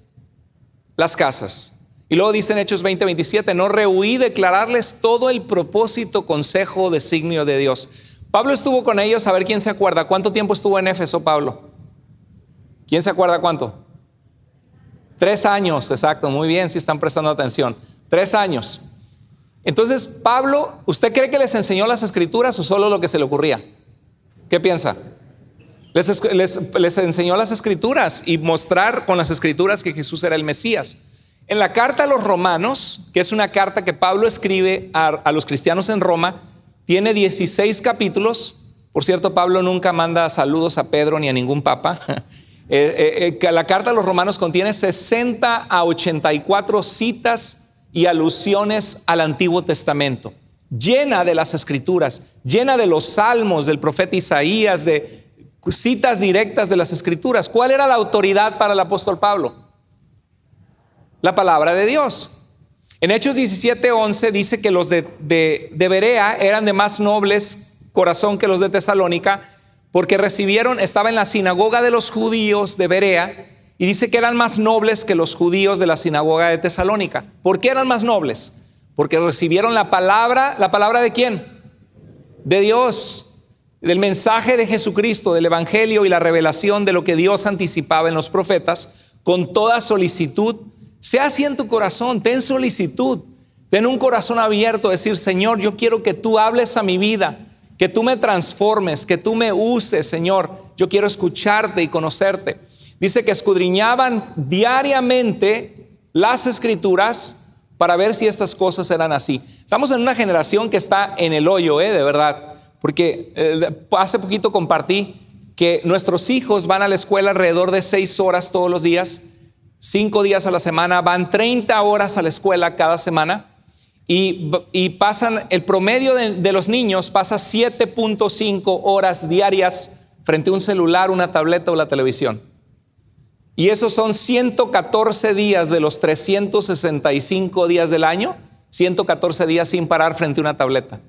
las casas. Y luego dice en Hechos 20:27, no rehuí declararles todo el propósito, consejo, designio de Dios. Pablo estuvo con ellos, a ver quién se acuerda. ¿Cuánto tiempo estuvo en Éfeso Pablo? ¿Quién se acuerda cuánto? 3 años, exacto, muy bien, si están prestando atención. 3 años. Entonces Pablo, ¿usted cree que les enseñó las escrituras o solo lo que se le ocurría? ¿Qué piensa? Les enseñó las escrituras y mostrar con las escrituras que Jesús era el Mesías. En la carta a los romanos, que es una carta que Pablo escribe a los cristianos en Roma, tiene 16 capítulos. Por cierto, Pablo nunca manda saludos a Pedro ni a ningún papa. La carta a los romanos contiene 60 a 84 citas y alusiones al Antiguo Testamento, llena de las escrituras, llena de los salmos del profeta Isaías, de citas directas de las escrituras. ¿Cuál era la autoridad para el apóstol Pablo? La palabra de Dios. En Hechos 17:11 dice que los de Berea eran de más nobles corazón que los de Tesalónica, porque estaba en la sinagoga de los judíos de Berea, y dice que eran más nobles que los judíos de la sinagoga de Tesalónica. ¿Por qué eran más nobles? Porque recibieron la palabra ¿de quién? De Dios. del mensaje de Jesucristo, del Evangelio y la revelación de lo que Dios anticipaba en los profetas, con toda solicitud, sea así en tu corazón. Ten solicitud, ten un corazón abierto, decir: Señor, yo quiero que tú hables a mi vida, que tú me transformes, que tú me uses, Señor. Yo quiero escucharte y conocerte. Dice que escudriñaban diariamente las Escrituras para ver si estas cosas eran así. Estamos en una generación que está en el hoyo, de verdad. Porque hace poquito compartí que nuestros hijos van a la escuela alrededor de 6 horas todos los días, 5 días a la semana, van 30 horas a la escuela cada semana y pasan, el promedio de los niños pasa 7.5 horas diarias frente a un celular, una tableta o la televisión. Y esos son 114 días de los 365 días del año, 114 días sin parar frente a una tableta.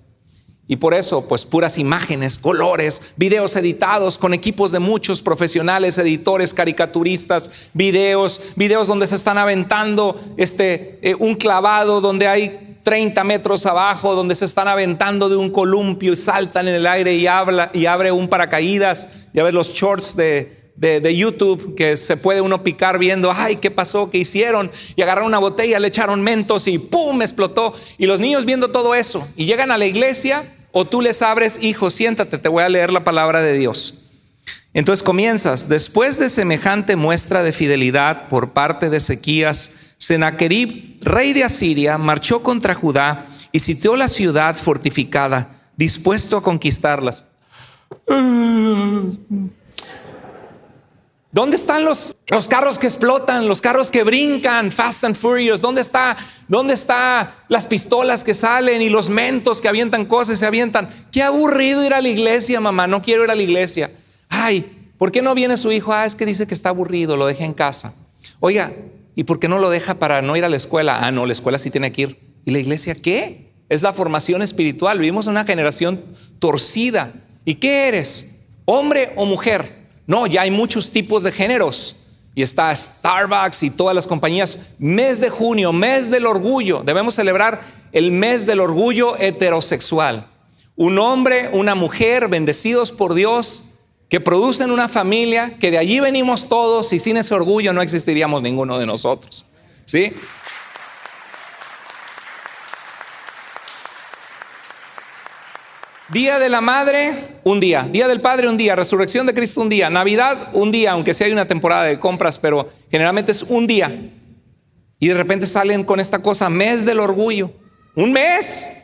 Y por eso, pues puras imágenes, colores, videos editados con equipos de muchos profesionales, editores, caricaturistas, videos donde se están aventando un clavado donde hay 30 metros abajo, donde se están aventando de un columpio y saltan en el aire y abre un paracaídas. Ya ves los shorts de YouTube que se puede uno picar viendo, ay, ¿qué pasó? ¿Qué hicieron? Y agarraron una botella, le echaron Mentos y ¡pum! Explotó. Y los niños viendo todo eso y llegan a la iglesia, o tú les abres: hijo, siéntate, te voy a leer la palabra de Dios. Entonces comienzas: después de semejante muestra de fidelidad por parte de Ezequías, Sennacherib, rey de Asiria, marchó contra Judá y sitió la ciudad fortificada, dispuesto a conquistarlas. ¿Dónde están los carros que explotan, los carros que brincan, Fast and Furious? ¿Dónde están las pistolas que salen y los mentos que avientan cosas y se avientan? Qué aburrido ir a la iglesia, mamá, no quiero ir a la iglesia. Ay, ¿por qué no viene su hijo? Es que dice que está aburrido, lo deja en casa. Oiga, ¿y por qué no lo deja para no ir a la escuela? No, la escuela sí tiene que ir. ¿Y la iglesia qué? Es la formación espiritual. Vivimos en una generación torcida. ¿Y qué eres? ¿Hombre o mujer? No, ya hay muchos tipos de géneros. Y está Starbucks y todas las compañías. Mes de junio, mes del orgullo. Debemos celebrar el mes del orgullo heterosexual. Un hombre, una mujer, bendecidos por Dios, que producen una familia, que de allí venimos todos, y sin ese orgullo no existiríamos ninguno de nosotros. ¿Sí? Día de la Madre, un día. Día del Padre, un día. Resurrección de Cristo, un día. Navidad, un día, aunque sí hay una temporada de compras, pero generalmente es un día. Y de repente salen con esta cosa: mes del orgullo. Un mes,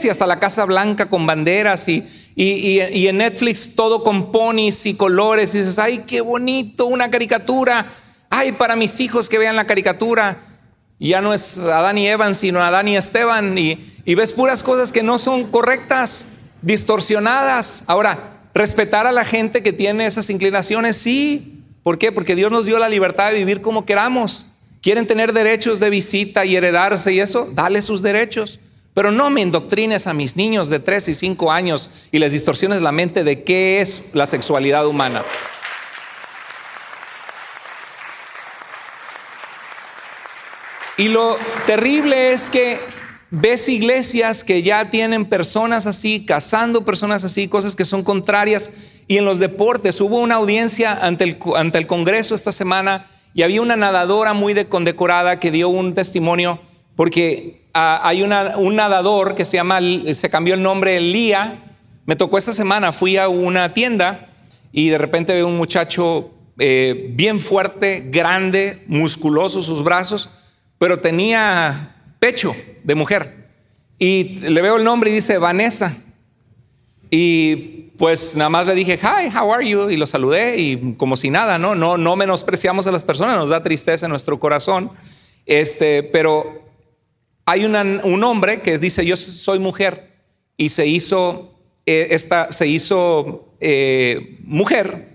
y hasta la Casa Blanca con banderas y en Netflix todo con ponis y colores. Y dices: ay, qué bonito, una caricatura. Ay, para mis hijos que vean la caricatura. Y ya no es Adán y Eva, sino Adán y Esteban, y ves puras cosas que no son correctas, distorsionadas. Ahora, respetar a la gente que tiene esas inclinaciones, sí. ¿Por qué? Porque Dios nos dio la libertad de vivir como queramos. Quieren tener derechos de visita y heredarse y eso, dale sus derechos. Pero no me indoctrines a mis niños de 3 y 5 años y les distorsiones la mente de qué es la sexualidad humana. Y lo terrible es que ves iglesias que ya tienen personas así, casando personas así, cosas que son contrarias. Y en los deportes hubo una audiencia ante el Congreso esta semana y había una nadadora muy condecorada que dio un testimonio porque hay un nadador que se cambió el nombre Lía. Me tocó esta semana, fui a una tienda y de repente veo un muchacho bien fuerte, grande, musculoso sus brazos, pero tenía pecho de mujer. Y le veo el nombre y dice Vanessa. Y pues nada más le dije, hi, how are you? Y lo saludé y como si nada, no menospreciamos a las personas, nos da tristeza en nuestro corazón. Pero hay un hombre que dice, yo soy mujer, y se hizo mujer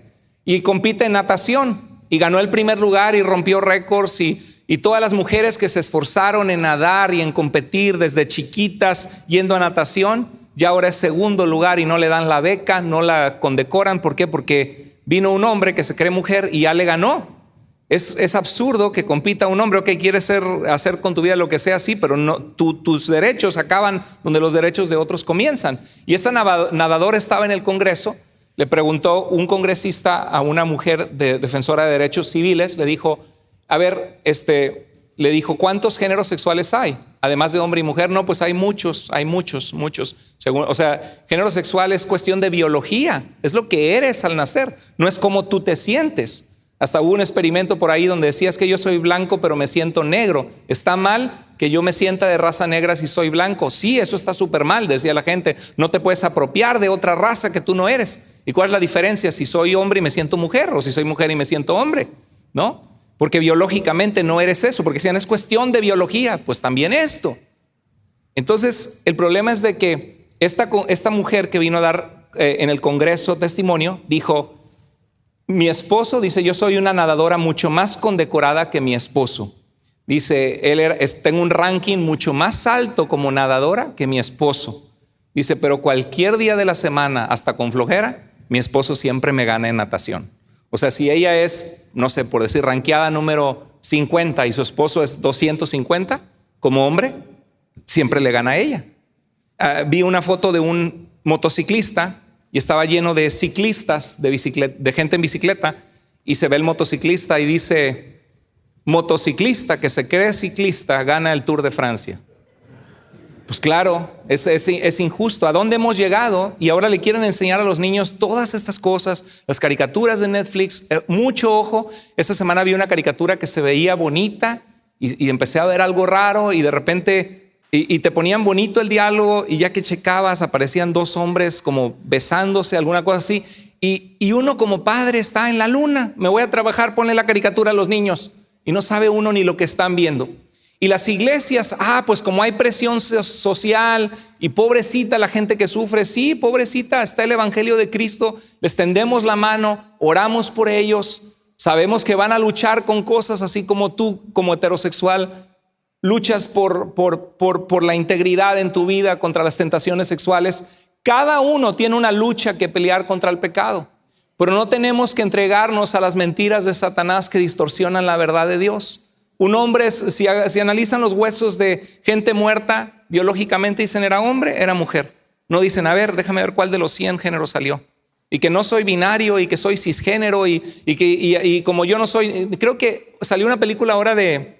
y compite en natación y ganó el primer lugar y rompió récords y todas las mujeres que se esforzaron en nadar y en competir desde chiquitas yendo a natación, ya ahora es segundo lugar y no le dan la beca, no la condecoran. ¿Por qué? Porque vino un hombre que se cree mujer y ya le ganó. Es absurdo que compita un hombre, ok, quieres hacer con tu vida lo que sea, sí, pero no, tus derechos acaban donde los derechos de otros comienzan. Y esta nadadora estaba en el Congreso, le preguntó un congresista a una mujer defensora de derechos civiles, le dijo, a ver, le dijo, ¿cuántos géneros sexuales hay? Además de hombre y mujer, no, pues hay muchos. O sea, género sexual es cuestión de biología, es lo que eres al nacer, no es cómo tú te sientes. Hasta hubo un experimento por ahí donde decía, es que yo soy blanco pero me siento negro. ¿Está mal que yo me sienta de raza negra si soy blanco? Sí, eso está súper mal, decía la gente. No te puedes apropiar de otra raza que tú no eres. ¿Y cuál es la diferencia si soy hombre y me siento mujer o si soy mujer y me siento hombre? ¿No? Porque biológicamente no eres eso, porque si no es cuestión de biología, pues también esto. Entonces, el problema es de que esta mujer que vino a dar en el Congreso testimonio, dijo, mi esposo, dice, yo soy una nadadora mucho más condecorada que mi esposo. Dice, tengo un ranking mucho más alto como nadadora que mi esposo. Dice, pero cualquier día de la semana, hasta con flojera, mi esposo siempre me gana en natación. O sea, si ella es, no sé, por decir, rankeada número 50 y su esposo es 250, como hombre, siempre le gana a ella. Vi una foto de un motociclista y estaba lleno de ciclistas, de gente en bicicleta, y se ve el motociclista y dice, motociclista que se cree ciclista gana el Tour de Francia. Pues claro, es injusto. ¿A dónde hemos llegado? Y ahora le quieren enseñar a los niños todas estas cosas, las caricaturas de Netflix. Mucho ojo, esta semana vi una caricatura que se veía bonita y empecé a ver algo raro y de repente... Y te ponían bonito el diálogo y ya que checabas aparecían dos hombres como besándose, alguna cosa así. Y uno como padre está en la luna. Me voy a trabajar, ponle la caricatura a los niños. Y no sabe uno ni lo que están viendo. Y las iglesias, pues como hay presión social y pobrecita la gente que sufre. Sí, pobrecita, está el evangelio de Cristo. Les tendemos la mano, oramos por ellos. Sabemos que van a luchar con cosas así como tú, como heterosexual. Luchas por la integridad en tu vida contra las tentaciones sexuales. Cada uno tiene una lucha que pelear contra el pecado, pero no tenemos que entregarnos a las mentiras de Satanás que distorsionan la verdad de Dios. Un hombre, si analizan los huesos de gente muerta, biológicamente dicen era hombre, era mujer. No dicen, a ver, déjame ver cuál de los 100 géneros salió. Y que no soy binario y que soy cisgénero y como yo no soy, creo que salió una película ahora de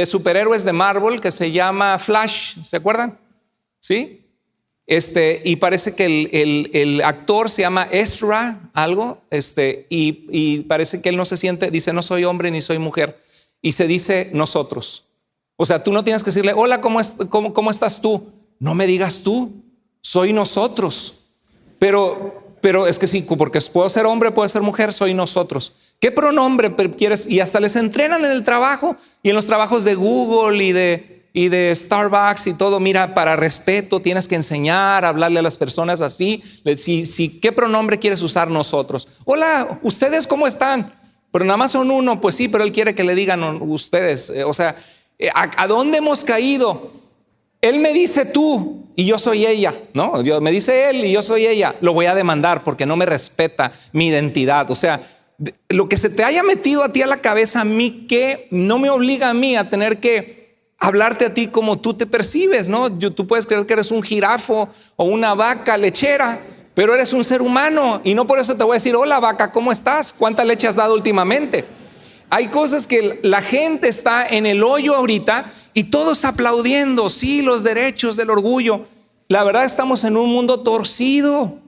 superhéroes de Marvel que se llama Flash, ¿se acuerdan? ¿Sí? Y parece que el actor se llama Ezra, algo, y parece que él no se siente, dice, no soy hombre ni soy mujer, y se dice nosotros. O sea, tú no tienes que decirle, hola, ¿cómo estás tú? No me digas tú, soy nosotros. Pero es que sí, porque puedo ser hombre, puedo ser mujer, soy nosotros. ¿Qué pronombre quieres? Y hasta les entrenan en el trabajo y en los trabajos de Google y de Starbucks y todo. Mira, para respeto tienes que enseñar a hablarle a las personas así. ¿Qué pronombre quieres usar nosotros? Hola, ¿ustedes cómo están? Pero nada más son uno, pues sí, pero él quiere que le digan ustedes. O sea, ¿a dónde hemos caído? Él me dice tú y yo soy ella, ¿no? Me dice él y yo soy ella. Lo voy a demandar porque no me respeta mi identidad. O sea, lo que se te haya metido a ti a la cabeza, a mí que no me obliga a mí a tener que hablarte a ti como tú te percibes, ¿no? Tú puedes creer que eres un jirafo o una vaca lechera, pero eres un ser humano y no por eso te voy a decir, hola vaca, ¿cómo estás? ¿Cuánta leche has dado últimamente? Hay cosas que la gente está en el hoyo ahorita y todos aplaudiendo, sí, los derechos del orgullo. La verdad estamos en un mundo torcido,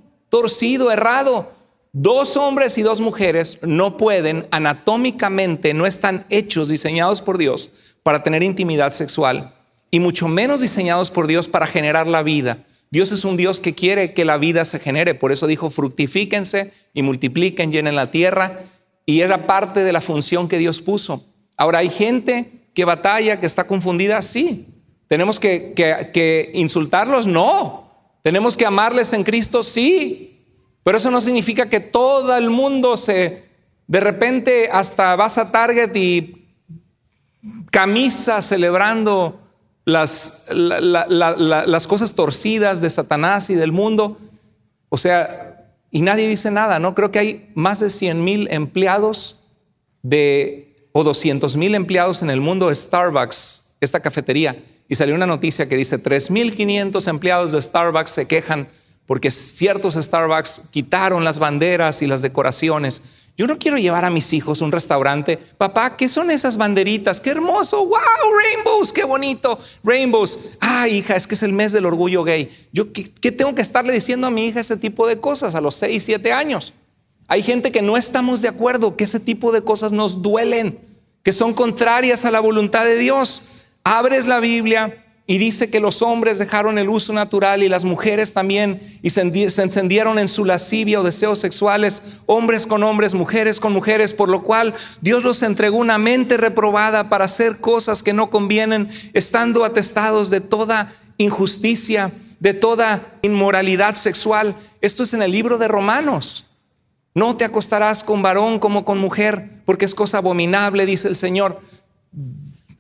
errado. 2 hombres y 2 mujeres no pueden anatómicamente, no están hechos, diseñados por Dios para tener intimidad sexual y mucho menos diseñados por Dios para generar la vida. Dios es un Dios que quiere que la vida se genere, por eso dijo fructifíquense y multipliquen, llenen la tierra. Y era parte de la función que Dios puso. Ahora, hay gente que batalla, que está confundida, sí. ¿Tenemos que insultarlos? No. ¿Tenemos que amarles en Cristo? Sí. Pero eso no significa que todo el mundo de repente hasta vas a Target y camisa celebrando las cosas torcidas de Satanás y del mundo. O sea, y nadie dice nada, ¿no? Creo que hay más de 100,000 empleados o 200,000 empleados en el mundo de Starbucks, esta cafetería, y salió una noticia que dice 3,500 empleados de Starbucks se quejan porque ciertos Starbucks quitaron las banderas y las decoraciones. Yo no quiero llevar a mis hijos a un restaurante. Papá, ¿qué son esas banderitas? ¡Qué hermoso! ¡Wow! ¡Rainbows! ¡Qué bonito! ¡Rainbows! Ah, hija, es que es el mes del orgullo gay. Yo, ¿qué tengo que estarle diciendo a mi hija ese tipo de cosas a los 6, 7 años? Hay gente que no estamos de acuerdo, que ese tipo de cosas nos duelen, que son contrarias a la voluntad de Dios. Abres la Biblia y dice que los hombres dejaron el uso natural y las mujeres también, y se encendieron en su lascivia o deseos sexuales, hombres con hombres, mujeres con mujeres, por lo cual Dios los entregó una mente reprobada para hacer cosas que no convienen, estando atestados de toda injusticia, de toda inmoralidad sexual. Esto es en el libro de Romanos. No te acostarás con varón como con mujer, porque es cosa abominable, dice el Señor.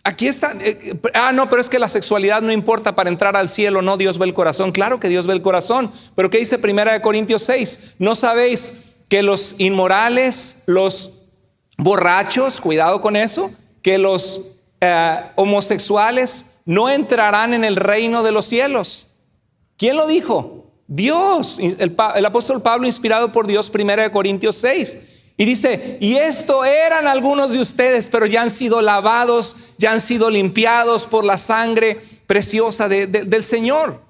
Aquí está, no, pero es que la sexualidad no importa para entrar al cielo, no, Dios ve el corazón. Claro que Dios ve el corazón, pero ¿qué dice 1 Corintios 6? ¿No sabéis que los inmorales, los borrachos, cuidado con eso, que los homosexuales no entrarán en el reino de los cielos? ¿Quién lo dijo? Dios. El apóstol Pablo, inspirado por Dios, 1 Corintios 6. Y dice, y esto eran algunos de ustedes, pero ya han sido lavados, ya han sido limpiados por la sangre preciosa del Señor.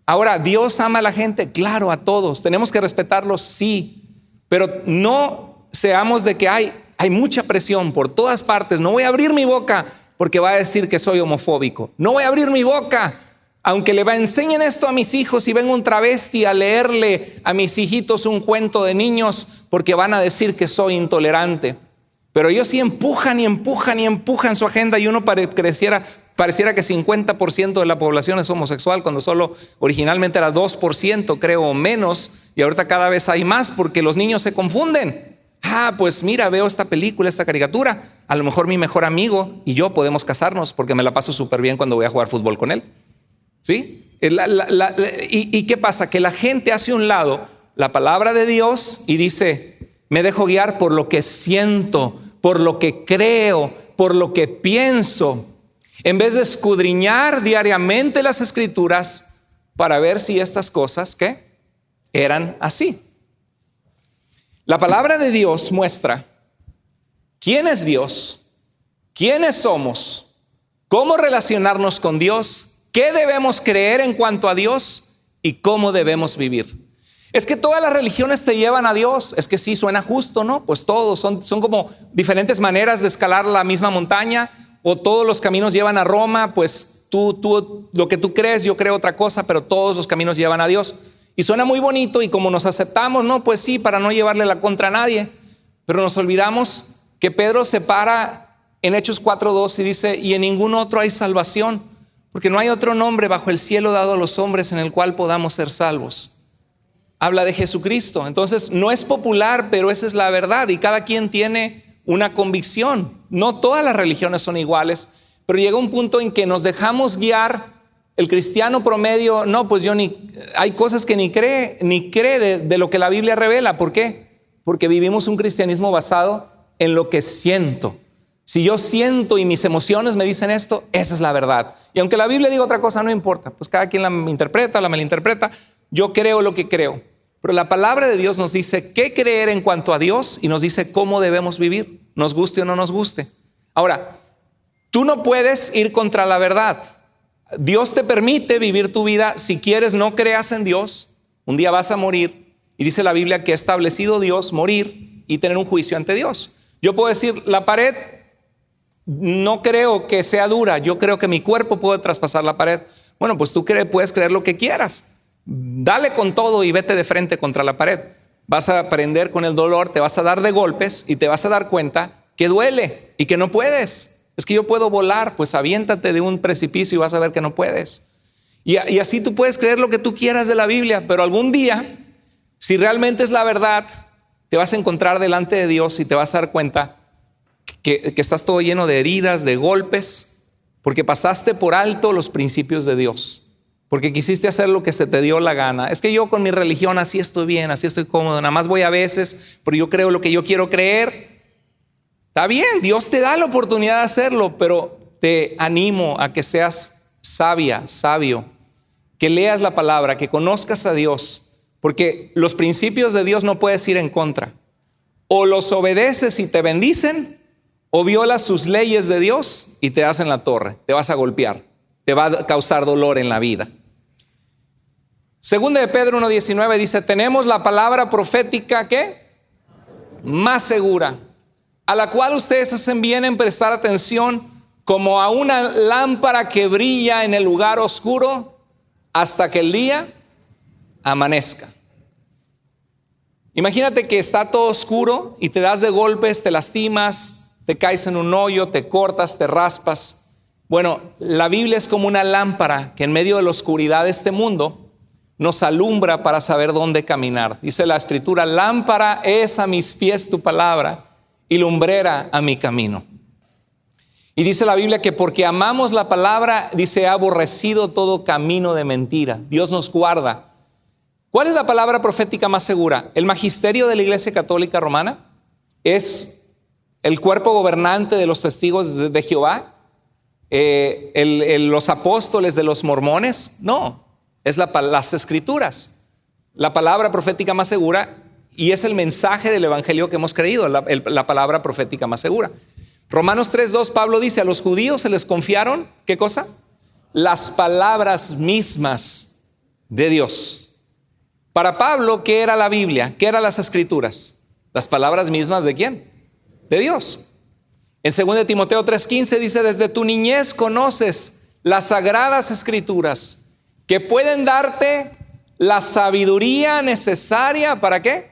Ahora, ¿Dios ama a la gente? Claro, a todos. ¿Tenemos que respetarlos? Sí. Pero no seamos de que hay mucha presión por todas partes. No voy a abrir mi boca porque va a decir que soy homofóbico. No voy a abrir mi boca. Aunque le enseñen esto a mis hijos y venga un travesti a leerle a mis hijitos un cuento de niños, porque van a decir que soy intolerante. Pero ellos sí empujan y empujan y empujan su agenda, y uno pareciera que 50% de la población es homosexual, cuando solo originalmente era 2%, creo, o menos, y ahorita cada vez hay más porque los niños se confunden. Pues mira, veo esta película, esta caricatura, a lo mejor mi mejor amigo y yo podemos casarnos porque me la paso súper bien cuando voy a jugar fútbol con él. ¿Sí? ¿Y qué pasa? Que la gente hace a un lado la palabra de Dios y dice, me dejo guiar por lo que siento, por lo que creo, por lo que pienso, en vez de escudriñar diariamente las Escrituras para ver si estas cosas, ¿qué? Eran así. La palabra de Dios muestra quién es Dios, quiénes somos, cómo relacionarnos con Dios, qué debemos creer en cuanto a Dios y cómo debemos vivir. Es que todas las religiones te llevan a Dios. Es que sí, suena justo, ¿no? Pues todos son como diferentes maneras de escalar la misma montaña, o todos los caminos llevan a Roma. Pues tú lo que tú crees, yo creo otra cosa, pero todos los caminos llevan a Dios. Y suena muy bonito, y como nos aceptamos, no, pues sí, para no llevarle la contra a nadie. Pero nos olvidamos que Pedro se para en Hechos 4:2 y dice, y en ningún otro hay salvación, porque no hay otro nombre bajo el cielo dado a los hombres en el cual podamos ser salvos. Habla de Jesucristo. Entonces no es popular, pero esa es la verdad, y cada quien tiene una convicción. No todas las religiones son iguales, pero llega un punto en que nos dejamos guiar. El cristiano promedio, no, pues hay cosas que ni cree de lo que la Biblia revela. ¿Por qué? Porque vivimos un cristianismo basado en lo que siento. Si yo siento y mis emociones me dicen esto, esa es la verdad. Y aunque la Biblia diga otra cosa, no importa. Pues cada quien la interpreta, la malinterpreta. Yo creo lo que creo. Pero la palabra de Dios nos dice qué creer en cuanto a Dios, y nos dice cómo debemos vivir, nos guste o no nos guste. Ahora, tú no puedes ir contra la verdad. Dios te permite vivir tu vida. Si quieres, no creas en Dios. Un día vas a morir. Y dice la Biblia que ha establecido Dios morir y tener un juicio ante Dios. Yo puedo decir, la pared no creo que sea dura, yo creo que mi cuerpo puede traspasar la pared. Bueno, pues tú puedes creer lo que quieras. Dale con todo y vete de frente contra la pared. Vas a aprender con el dolor, te vas a dar de golpes y te vas a dar cuenta que duele y que no puedes. Es que yo puedo volar, pues aviéntate de un precipicio y vas a ver que no puedes. Y así tú puedes creer lo que tú quieras de la Biblia, pero algún día, si realmente es la verdad, te vas a encontrar delante de Dios y te vas a dar cuenta que estás todo lleno de heridas, de golpes, porque pasaste por alto los principios de Dios, porque quisiste hacer lo que se te dio la gana. Es que yo con mi religión así estoy bien, así estoy cómodo, nada más voy a veces, pero yo creo lo que yo quiero creer. Está bien, Dios te da la oportunidad de hacerlo, pero te animo a que seas sabio, que leas la palabra, que conozcas a Dios, porque los principios de Dios no puedes ir en contra. O los obedeces y te bendicen, o violas sus leyes de Dios y te das en la torre, te vas a golpear, te va a causar dolor en la vida. Segunda de Pedro 1:19 dice, tenemos la palabra profética, ¿qué? Más segura, a la cual ustedes hacen bien en prestar atención, como a una lámpara que brilla en el lugar oscuro hasta que el día amanezca. Imagínate que está todo oscuro y te das de golpes, te lastimas, te caes en un hoyo, te cortas, te raspas. Bueno, la Biblia es como una lámpara que en medio de la oscuridad de este mundo nos alumbra para saber dónde caminar. Dice la Escritura, lámpara es a mis pies tu palabra y lumbrera a mi camino. Y dice la Biblia que porque amamos la palabra, dice, ha aborrecido todo camino de mentira. Dios nos guarda. ¿Cuál es la palabra profética más segura? El magisterio de la Iglesia Católica Romana es el cuerpo gobernante de los testigos de Jehová, los apóstoles de los mormones. No, es las Escrituras. La palabra profética más segura, y es el mensaje del evangelio que hemos creído, la palabra profética más segura. Romanos 3:2, Pablo dice, a los judíos se les confiaron, ¿qué cosa? Las palabras mismas de Dios. Para Pablo, ¿qué era la Biblia? ¿Qué eran las Escrituras? Las palabras mismas ¿de quién? De Dios. En 2 Timoteo 3:15 dice, desde tu niñez conoces las sagradas Escrituras que pueden darte la sabiduría necesaria, ¿para qué?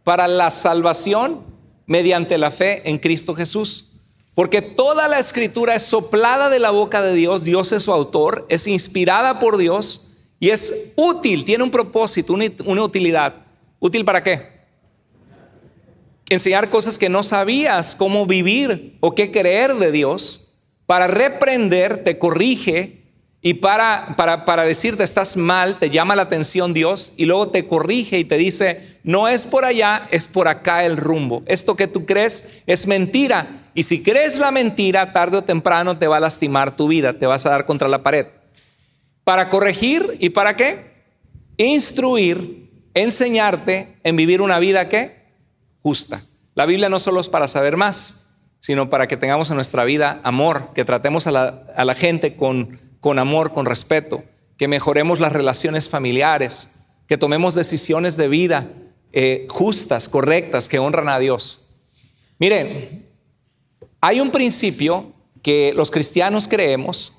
Para la salvación mediante la fe en Cristo Jesús. Porque toda la Escritura es soplada de la boca de Dios, Dios es su autor, es inspirada por Dios y es útil, tiene un propósito, una utilidad. ¿Útil para qué? Enseñar cosas que no sabías cómo vivir o qué creer de Dios, para reprender, te corrige y para decirte estás mal, te llama la atención Dios y luego te corrige y te dice no es por allá, es por acá el rumbo. Esto que tú crees es mentira. Y si crees la mentira, tarde o temprano te va a lastimar tu vida, te vas a dar contra la pared. Para corregir y para qué? Instruir, enseñarte en vivir una vida ¿qué? Justa. La Biblia no solo es para saber más, sino para que tengamos en nuestra vida amor, que tratemos a la gente con amor, con respeto, que mejoremos las relaciones familiares, que tomemos decisiones de vida justas, correctas, que honran a Dios. Miren, hay un principio que los cristianos creemos,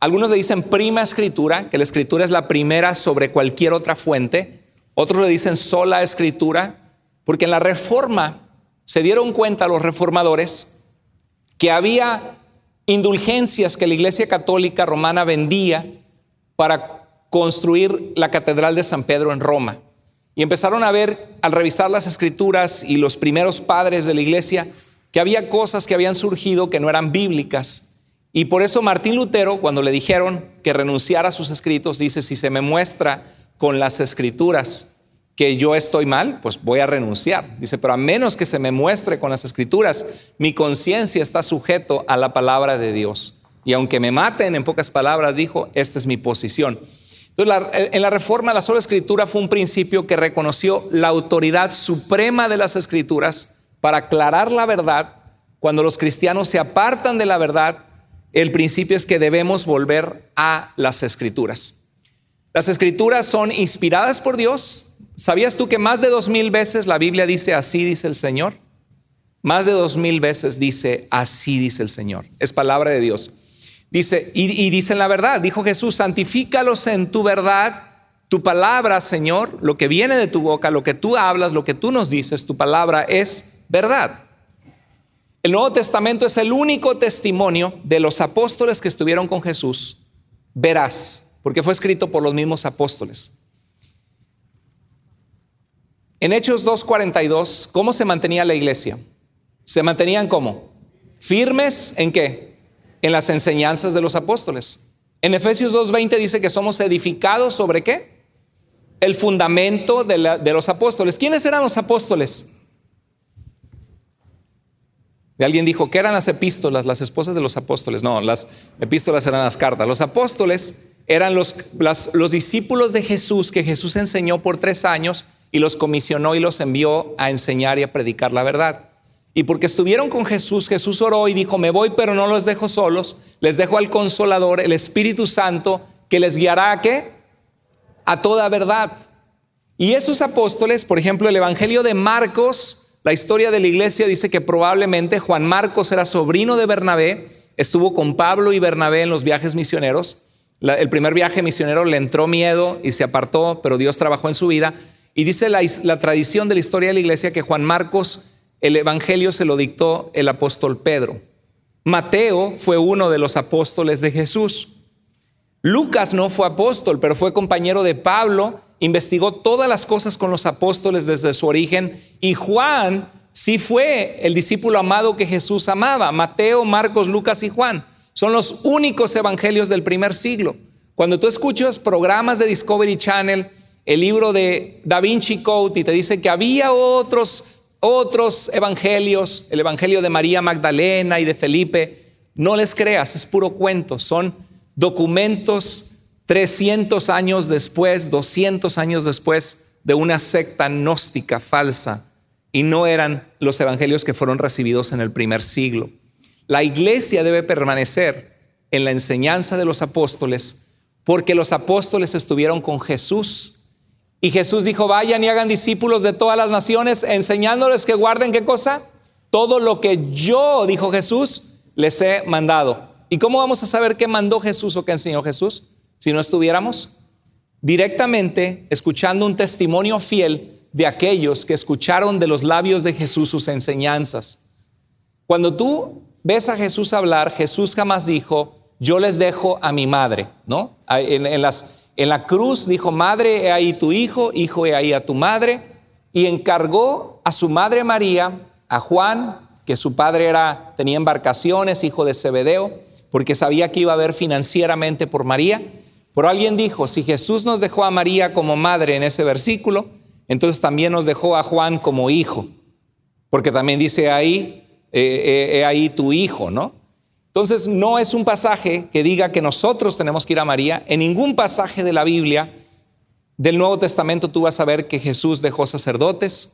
algunos le dicen prima escritura, que la escritura es la primera sobre cualquier otra fuente, otros le dicen sola escritura, porque en la reforma se dieron cuenta los reformadores que había indulgencias que la Iglesia Católica Romana vendía para construir la Catedral de San Pedro en Roma. Y empezaron a ver, al revisar las escrituras y los primeros padres de la iglesia, que había cosas que habían surgido que no eran bíblicas. Y por eso Martín Lutero, cuando le dijeron que renunciara a sus escritos, dice, si se me muestra con las escrituras que yo estoy mal, pues voy a renunciar. Dice, pero a menos que se me muestre con las escrituras, mi conciencia está sujeto a la palabra de Dios. Y aunque me maten, en pocas palabras dijo, esta es mi posición. Entonces, en la reforma, la sola escritura fue un principio que reconoció la autoridad suprema de las escrituras para aclarar la verdad. Cuando los cristianos se apartan de la verdad, el principio es que debemos volver a las escrituras. Las escrituras son inspiradas por Dios. ¿Sabías tú que más de 2000 veces la Biblia dice así dice el Señor? Más de 2000 veces dice así dice el Señor. Es palabra de Dios. Dice, y dicen la verdad, dijo Jesús, santifícalos en tu verdad, tu palabra, Señor, lo que viene de tu boca, lo que tú hablas, lo que tú nos dices, tu palabra es verdad. El Nuevo Testamento es el único testimonio de los apóstoles que estuvieron con Jesús, veraz, porque fue escrito por los mismos apóstoles. En Hechos 2:42, ¿cómo se mantenía la iglesia? ¿Se mantenían cómo? ¿Firmes en qué? En las enseñanzas de los apóstoles. En Efesios 2:20 dice que somos edificados ¿sobre qué? El fundamento de los apóstoles. ¿Quiénes eran los apóstoles? Y alguien dijo, ¿qué eran las epístolas? Las esposas de los apóstoles. No, las epístolas eran las cartas. Los apóstoles eran los discípulos de Jesús que Jesús enseñó por 3 años y los comisionó y los envió a enseñar y a predicar la verdad. Y porque estuvieron con Jesús, Jesús oró y dijo, me voy, pero no los dejo solos. Les dejo al Consolador, el Espíritu Santo, que les guiará ¿a qué? A toda verdad. Y esos apóstoles, por ejemplo, el Evangelio de Marcos, la historia de la iglesia dice que probablemente Juan Marcos era sobrino de Bernabé, estuvo con Pablo y Bernabé en los viajes misioneros. El primer viaje misionero le entró miedo y se apartó, pero Dios trabajó en su vida. Y dice la tradición de la historia de la iglesia que Juan Marcos, el Evangelio se lo dictó el apóstol Pedro. Mateo fue uno de los apóstoles de Jesús. Lucas no fue apóstol, pero fue compañero de Pablo, investigó todas las cosas con los apóstoles desde su origen. Y Juan sí fue el discípulo amado que Jesús amaba. Mateo, Marcos, Lucas y Juan son los únicos evangelios del primer siglo. Cuando tú escuchas programas de Discovery Channel, el libro de Da Vinci Code, y te dice que había otros evangelios, el evangelio de María Magdalena y de Felipe, no les creas, es puro cuento. Son documentos 300 años después, 200 años después de una secta gnóstica falsa, y no eran los evangelios que fueron recibidos en el primer siglo. La iglesia debe permanecer en la enseñanza de los apóstoles, porque los apóstoles estuvieron con Jesús. Y Jesús dijo, vayan y hagan discípulos de todas las naciones, enseñándoles que guarden, ¿qué cosa? Todo lo que yo, dijo Jesús, les he mandado. ¿Y cómo vamos a saber qué mandó Jesús o qué enseñó Jesús? Si no estuviéramos directamente escuchando un testimonio fiel de aquellos que escucharon de los labios de Jesús sus enseñanzas. Cuando tú ves a Jesús hablar, Jesús jamás dijo, yo les dejo a mi madre, ¿no? En la cruz dijo, madre, he ahí tu hijo, hijo, he ahí a tu madre, y encargó a su madre María, a Juan, que su padre tenía embarcaciones, hijo de Zebedeo, porque sabía que iba a haber financieramente por María. Pero alguien dijo, si Jesús nos dejó a María como madre en ese versículo, entonces también nos dejó a Juan como hijo, porque también dice ahí, he ahí tu hijo, ¿no? Entonces no es un pasaje que diga que nosotros tenemos que ir a María. En ningún pasaje de la Biblia del Nuevo Testamento tú vas a ver que Jesús dejó sacerdotes,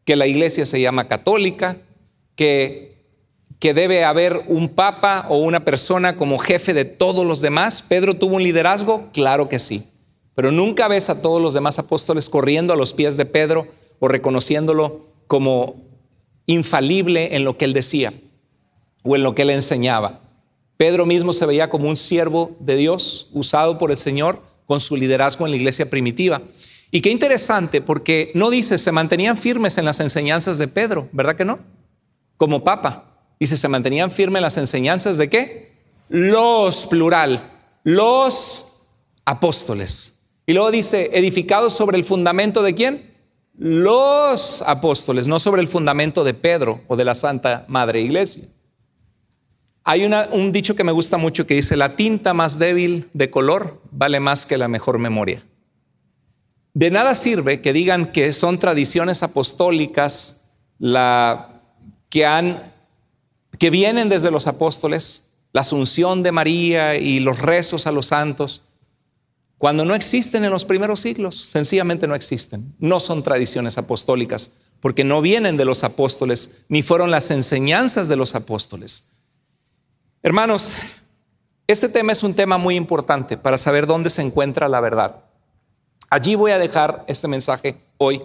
que la iglesia se llama católica, que debe haber un papa o una persona como jefe de todos los demás. ¿Pedro tuvo un liderazgo? Claro que sí. Pero nunca ves a todos los demás apóstoles corriendo a los pies de Pedro o reconociéndolo como infalible en lo que él decía o en lo que él enseñaba. Pedro mismo se veía como un siervo de Dios usado por el Señor con su liderazgo en la iglesia primitiva. Y qué interesante, porque no dice se mantenían firmes en las enseñanzas de Pedro, ¿verdad que no? Como papa. Dice, se mantenían firmes en las enseñanzas de ¿qué? Los, plural, los apóstoles. Y luego dice, edificados sobre el fundamento ¿de quién? Los apóstoles, no sobre el fundamento de Pedro o de la Santa Madre Iglesia. Hay un dicho que me gusta mucho que dice, la tinta más débil de color vale más que la mejor memoria. De nada sirve que digan que son tradiciones apostólicas que vienen desde los apóstoles, la asunción de María y los rezos a los santos, cuando no existen en los primeros siglos. Sencillamente no existen. No son tradiciones apostólicas, porque no vienen de los apóstoles, ni fueron las enseñanzas de los apóstoles. Hermanos, este tema es un tema muy importante para saber dónde se encuentra la verdad. Allí voy a dejar este mensaje hoy.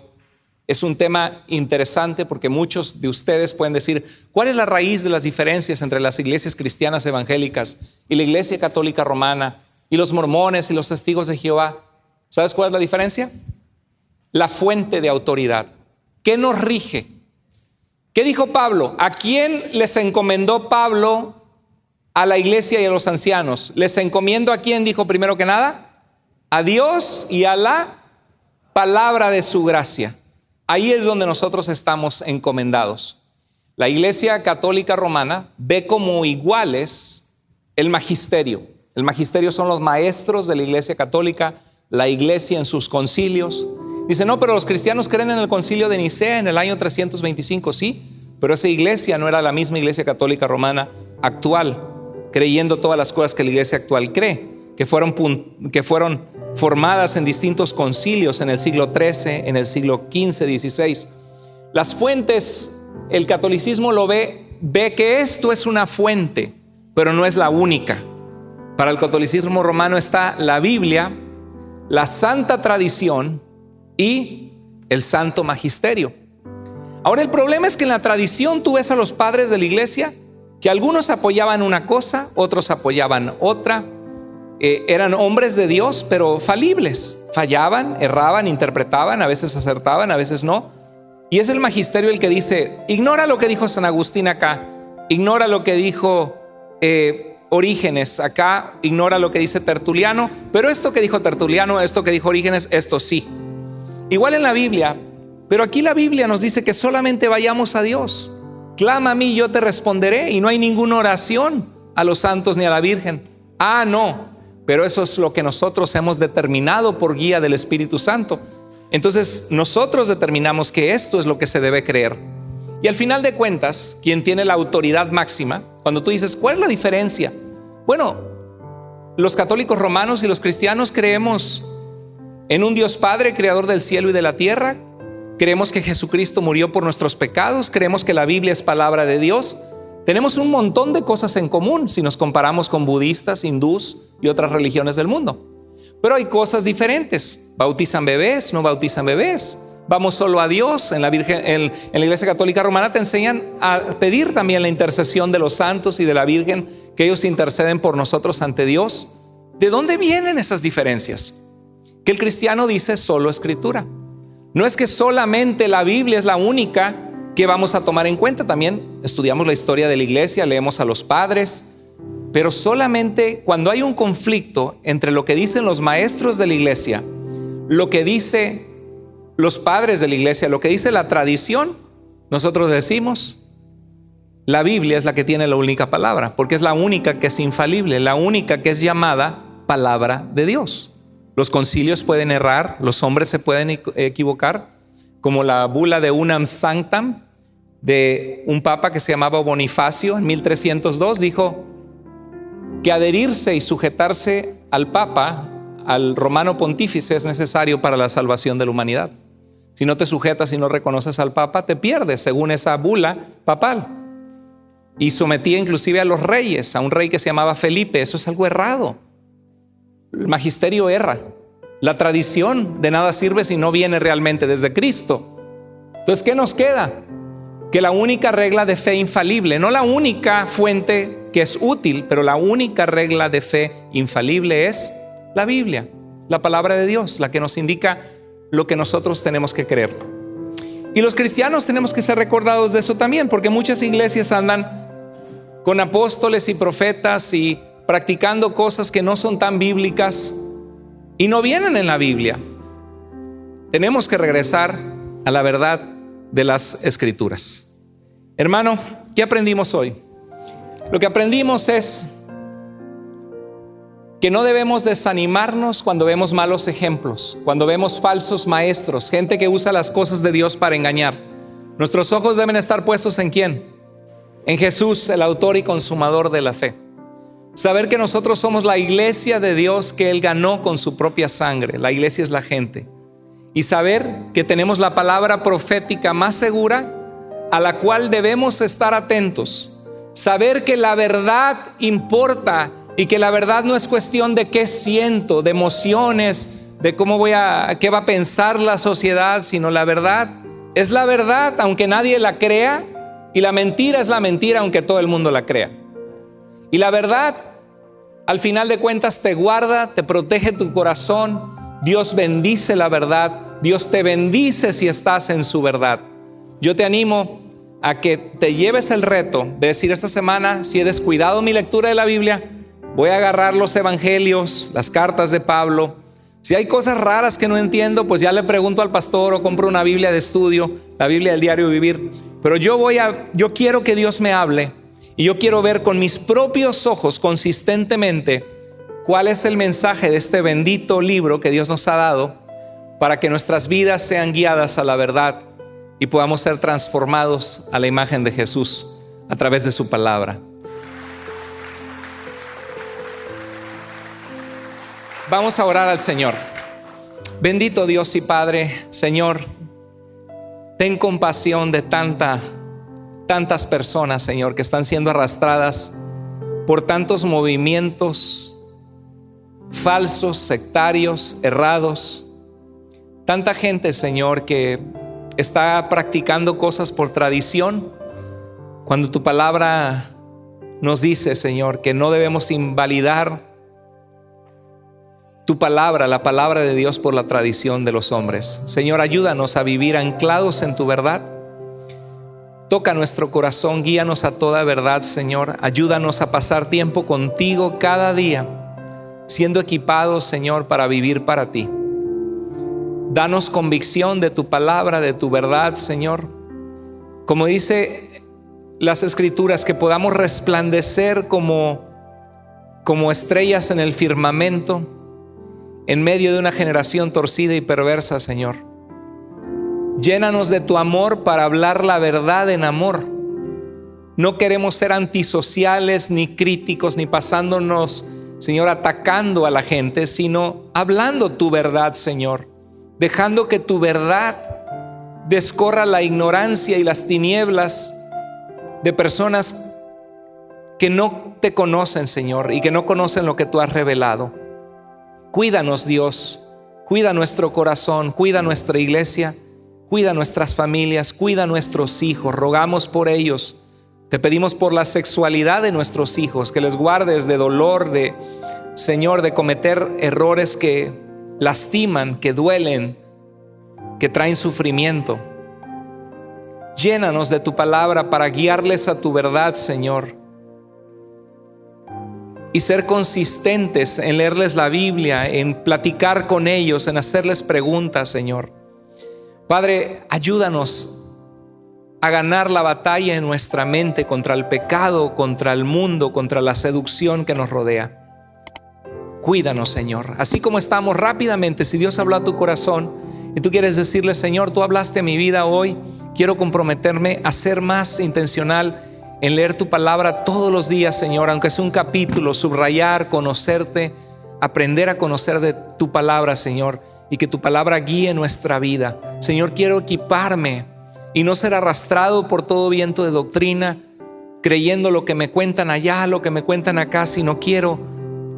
Es un tema interesante porque muchos de ustedes pueden decir, ¿cuál es la raíz de las diferencias entre las iglesias cristianas evangélicas y la iglesia católica romana y los mormones y los testigos de Jehová? ¿Sabes cuál es la diferencia? La fuente de autoridad. ¿Qué nos rige? ¿Qué dijo Pablo? ¿A quién les encomendó Pablo a la iglesia y a los ancianos? ¿Les encomiendo a quién? Dijo primero que nada, a Dios y a la palabra de su gracia. Ahí es donde nosotros estamos encomendados. La Iglesia Católica Romana ve como iguales el magisterio. El magisterio son los maestros de la Iglesia Católica, la Iglesia en sus concilios. Dice, no, pero los cristianos creen en el concilio de Nicea en el año 325, sí, pero esa iglesia no era la misma iglesia católica romana actual, creyendo todas las cosas que la iglesia actual cree, que fueron formadas en distintos concilios en el siglo XIII, en el siglo XV, XVI. Las fuentes, el catolicismo lo ve que esto es una fuente, pero no es la única. Para el catolicismo romano está la Biblia, la santa tradición y el santo magisterio. Ahora, el problema es que en la tradición tú ves a los padres de la iglesia que algunos apoyaban una cosa, otros apoyaban otra. Eran hombres de Dios, pero falibles. Fallaban, erraban, interpretaban, a veces acertaban, a veces no. Y es el magisterio el que dice: ignora lo que dijo San Agustín acá, ignora lo que dijo Orígenes acá, ignora lo que dice Tertuliano, pero esto que dijo Tertuliano, esto que dijo Orígenes, esto sí. Igual en la Biblia, pero aquí la Biblia nos dice que solamente vayamos a Dios. Clama a mí, yo te responderé, y no hay ninguna oración a los santos ni a la Virgen. Ah, no, pero eso es lo que nosotros hemos determinado por guía del Espíritu Santo. Entonces nosotros determinamos que esto es lo que se debe creer. Y al final de cuentas, quien tiene la autoridad máxima, cuando tú dices, ¿cuál es la diferencia? Bueno, los católicos romanos y los cristianos creemos en un Dios Padre, creador del cielo y de la tierra. Creemos que Jesucristo murió por nuestros pecados. Creemos que la Biblia es palabra de Dios. Tenemos un montón de cosas en común si nos comparamos con budistas, hindús y otras religiones del mundo. Pero hay cosas diferentes. Bautizan bebés, no bautizan bebés. Vamos solo a Dios. En la Iglesia Católica Romana te enseñan a pedir también la intercesión de los santos y de la Virgen, que ellos interceden por nosotros ante Dios. ¿De dónde vienen esas diferencias? Que el cristiano dice solo Escritura. No es que solamente la Biblia es la única que vamos a tomar en cuenta. También estudiamos la historia de la iglesia, leemos a los padres, pero solamente cuando hay un conflicto entre lo que dicen los maestros de la iglesia, lo que dice los padres de la iglesia, lo que dice la tradición, nosotros decimos, la Biblia es la que tiene la única palabra, porque es la única que es infalible, la única que es llamada palabra de Dios. Los concilios pueden errar, los hombres se pueden equivocar, como la bula de Unam Sanctam de un papa que se llamaba Bonifacio en 1302, dijo que adherirse y sujetarse al papa, al romano pontífice, es necesario para la salvación de la humanidad. Si no te sujetas y no reconoces al papa, te pierdes, según esa bula papal. Y sometía inclusive a los reyes, a un rey que se llamaba Felipe. Eso es algo errado. El magisterio erra. La tradición de nada sirve si no viene realmente desde Cristo. Entonces, ¿qué nos queda? Que la única regla de fe infalible, no la única fuente que es útil, pero la única regla de fe infalible es la Biblia, la palabra de Dios, la que nos indica lo que nosotros tenemos que creer. Y los cristianos tenemos que ser recordados de eso también, porque muchas iglesias andan con apóstoles y profetas y practicando cosas que no son tan bíblicas y no vienen en la Biblia. Tenemos que regresar a la verdad de las Escrituras. Hermano, ¿qué aprendimos hoy? Lo que aprendimos es que no debemos desanimarnos cuando vemos malos ejemplos, cuando vemos falsos maestros, gente que usa las cosas de Dios para engañar. Nuestros ojos deben estar puestos ¿en quién? En Jesús, el autor y consumador de la fe. Saber que nosotros somos la iglesia de Dios que Él ganó con su propia sangre. La iglesia es la gente. Y saber que tenemos la palabra profética más segura a la cual debemos estar atentos. Saber que la verdad importa y que la verdad no es cuestión de qué siento, de emociones, de qué va a pensar la sociedad, sino la verdad es la verdad aunque nadie la crea, y la mentira es la mentira aunque todo el mundo la crea. Y la verdad, al final de cuentas, te guarda, te protege tu corazón. Dios bendice la verdad. Dios te bendice si estás en su verdad. Yo te animo a que te lleves el reto de decir esta semana, si he descuidado mi lectura de la Biblia, voy a agarrar los evangelios, las cartas de Pablo. Si hay cosas raras que no entiendo, pues ya le pregunto al pastor o compro una Biblia de estudio, la Biblia del Diario Vivir. Pero yo quiero que Dios me hable. Y yo quiero ver con mis propios ojos consistentemente cuál es el mensaje de este bendito libro que Dios nos ha dado para que nuestras vidas sean guiadas a la verdad y podamos ser transformados a la imagen de Jesús a través de su palabra. Vamos a orar al Señor. Bendito Dios y Padre, Señor, ten compasión de tantas personas, Señor, que están siendo arrastradas por tantos movimientos falsos, sectarios, errados. Tanta gente, Señor, que está practicando cosas por tradición, cuando tu palabra nos dice, Señor, que no debemos invalidar tu palabra, la palabra de Dios, por la tradición de los hombres. Señor, ayúdanos a vivir anclados en tu verdad. Toca nuestro corazón, guíanos a toda verdad, Señor. Ayúdanos a pasar tiempo contigo cada día, siendo equipados, Señor, para vivir para ti. Danos convicción de tu palabra, de tu verdad, Señor. Como dice las Escrituras, que podamos resplandecer como estrellas en el firmamento, en medio de una generación torcida y perversa, Señor. Llénanos de tu amor para hablar la verdad en amor. No queremos ser antisociales, ni críticos, ni pasándonos, Señor, atacando a la gente, sino hablando tu verdad, Señor. Dejando que tu verdad descorra la ignorancia y las tinieblas de personas que no te conocen, Señor, y que no conocen lo que tú has revelado. Cuídanos, Dios, cuida nuestro corazón, cuida nuestra iglesia, cuida nuestras familias, cuida nuestros hijos. Rogamos por ellos. Te pedimos por la sexualidad de nuestros hijos, que les guardes de dolor, Señor, de cometer errores que lastiman, que duelen, que traen sufrimiento. Llénanos de tu palabra para guiarles a tu verdad, Señor, y ser consistentes en leerles la Biblia, en platicar con ellos, en hacerles preguntas, Señor. Padre, ayúdanos a ganar la batalla en nuestra mente contra el pecado, contra el mundo, contra la seducción que nos rodea. Cuídanos, Señor. Así como estamos, rápidamente, si Dios habló a tu corazón y tú quieres decirle: Señor, tú hablaste a mi vida hoy, quiero comprometerme a ser más intencional en leer tu palabra todos los días, Señor, aunque sea un capítulo, subrayar, conocerte, aprender a conocer de tu palabra, Señor, y que tu palabra guíe nuestra vida. Señor, quiero equiparme y no ser arrastrado por todo viento de doctrina, creyendo lo que me cuentan allá, lo que me cuentan acá, sino quiero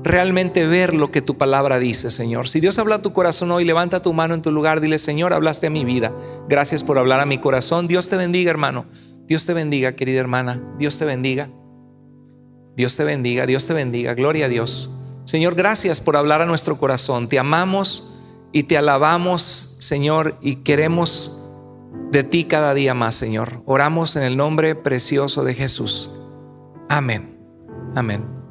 realmente ver lo que tu palabra dice, Señor. Si Dios habla a tu corazón hoy, levanta tu mano en tu lugar, dile: Señor, hablaste a mi vida, gracias por hablar a mi corazón. Dios te bendiga, hermano. Dios te bendiga, querida hermana. Dios te bendiga. Dios te bendiga, Dios te bendiga. Gloria a Dios. Señor, gracias por hablar a nuestro corazón. Te amamos y te alabamos, Señor, y queremos de ti cada día más, Señor. Oramos en el nombre precioso de Jesús. Amén. Amén.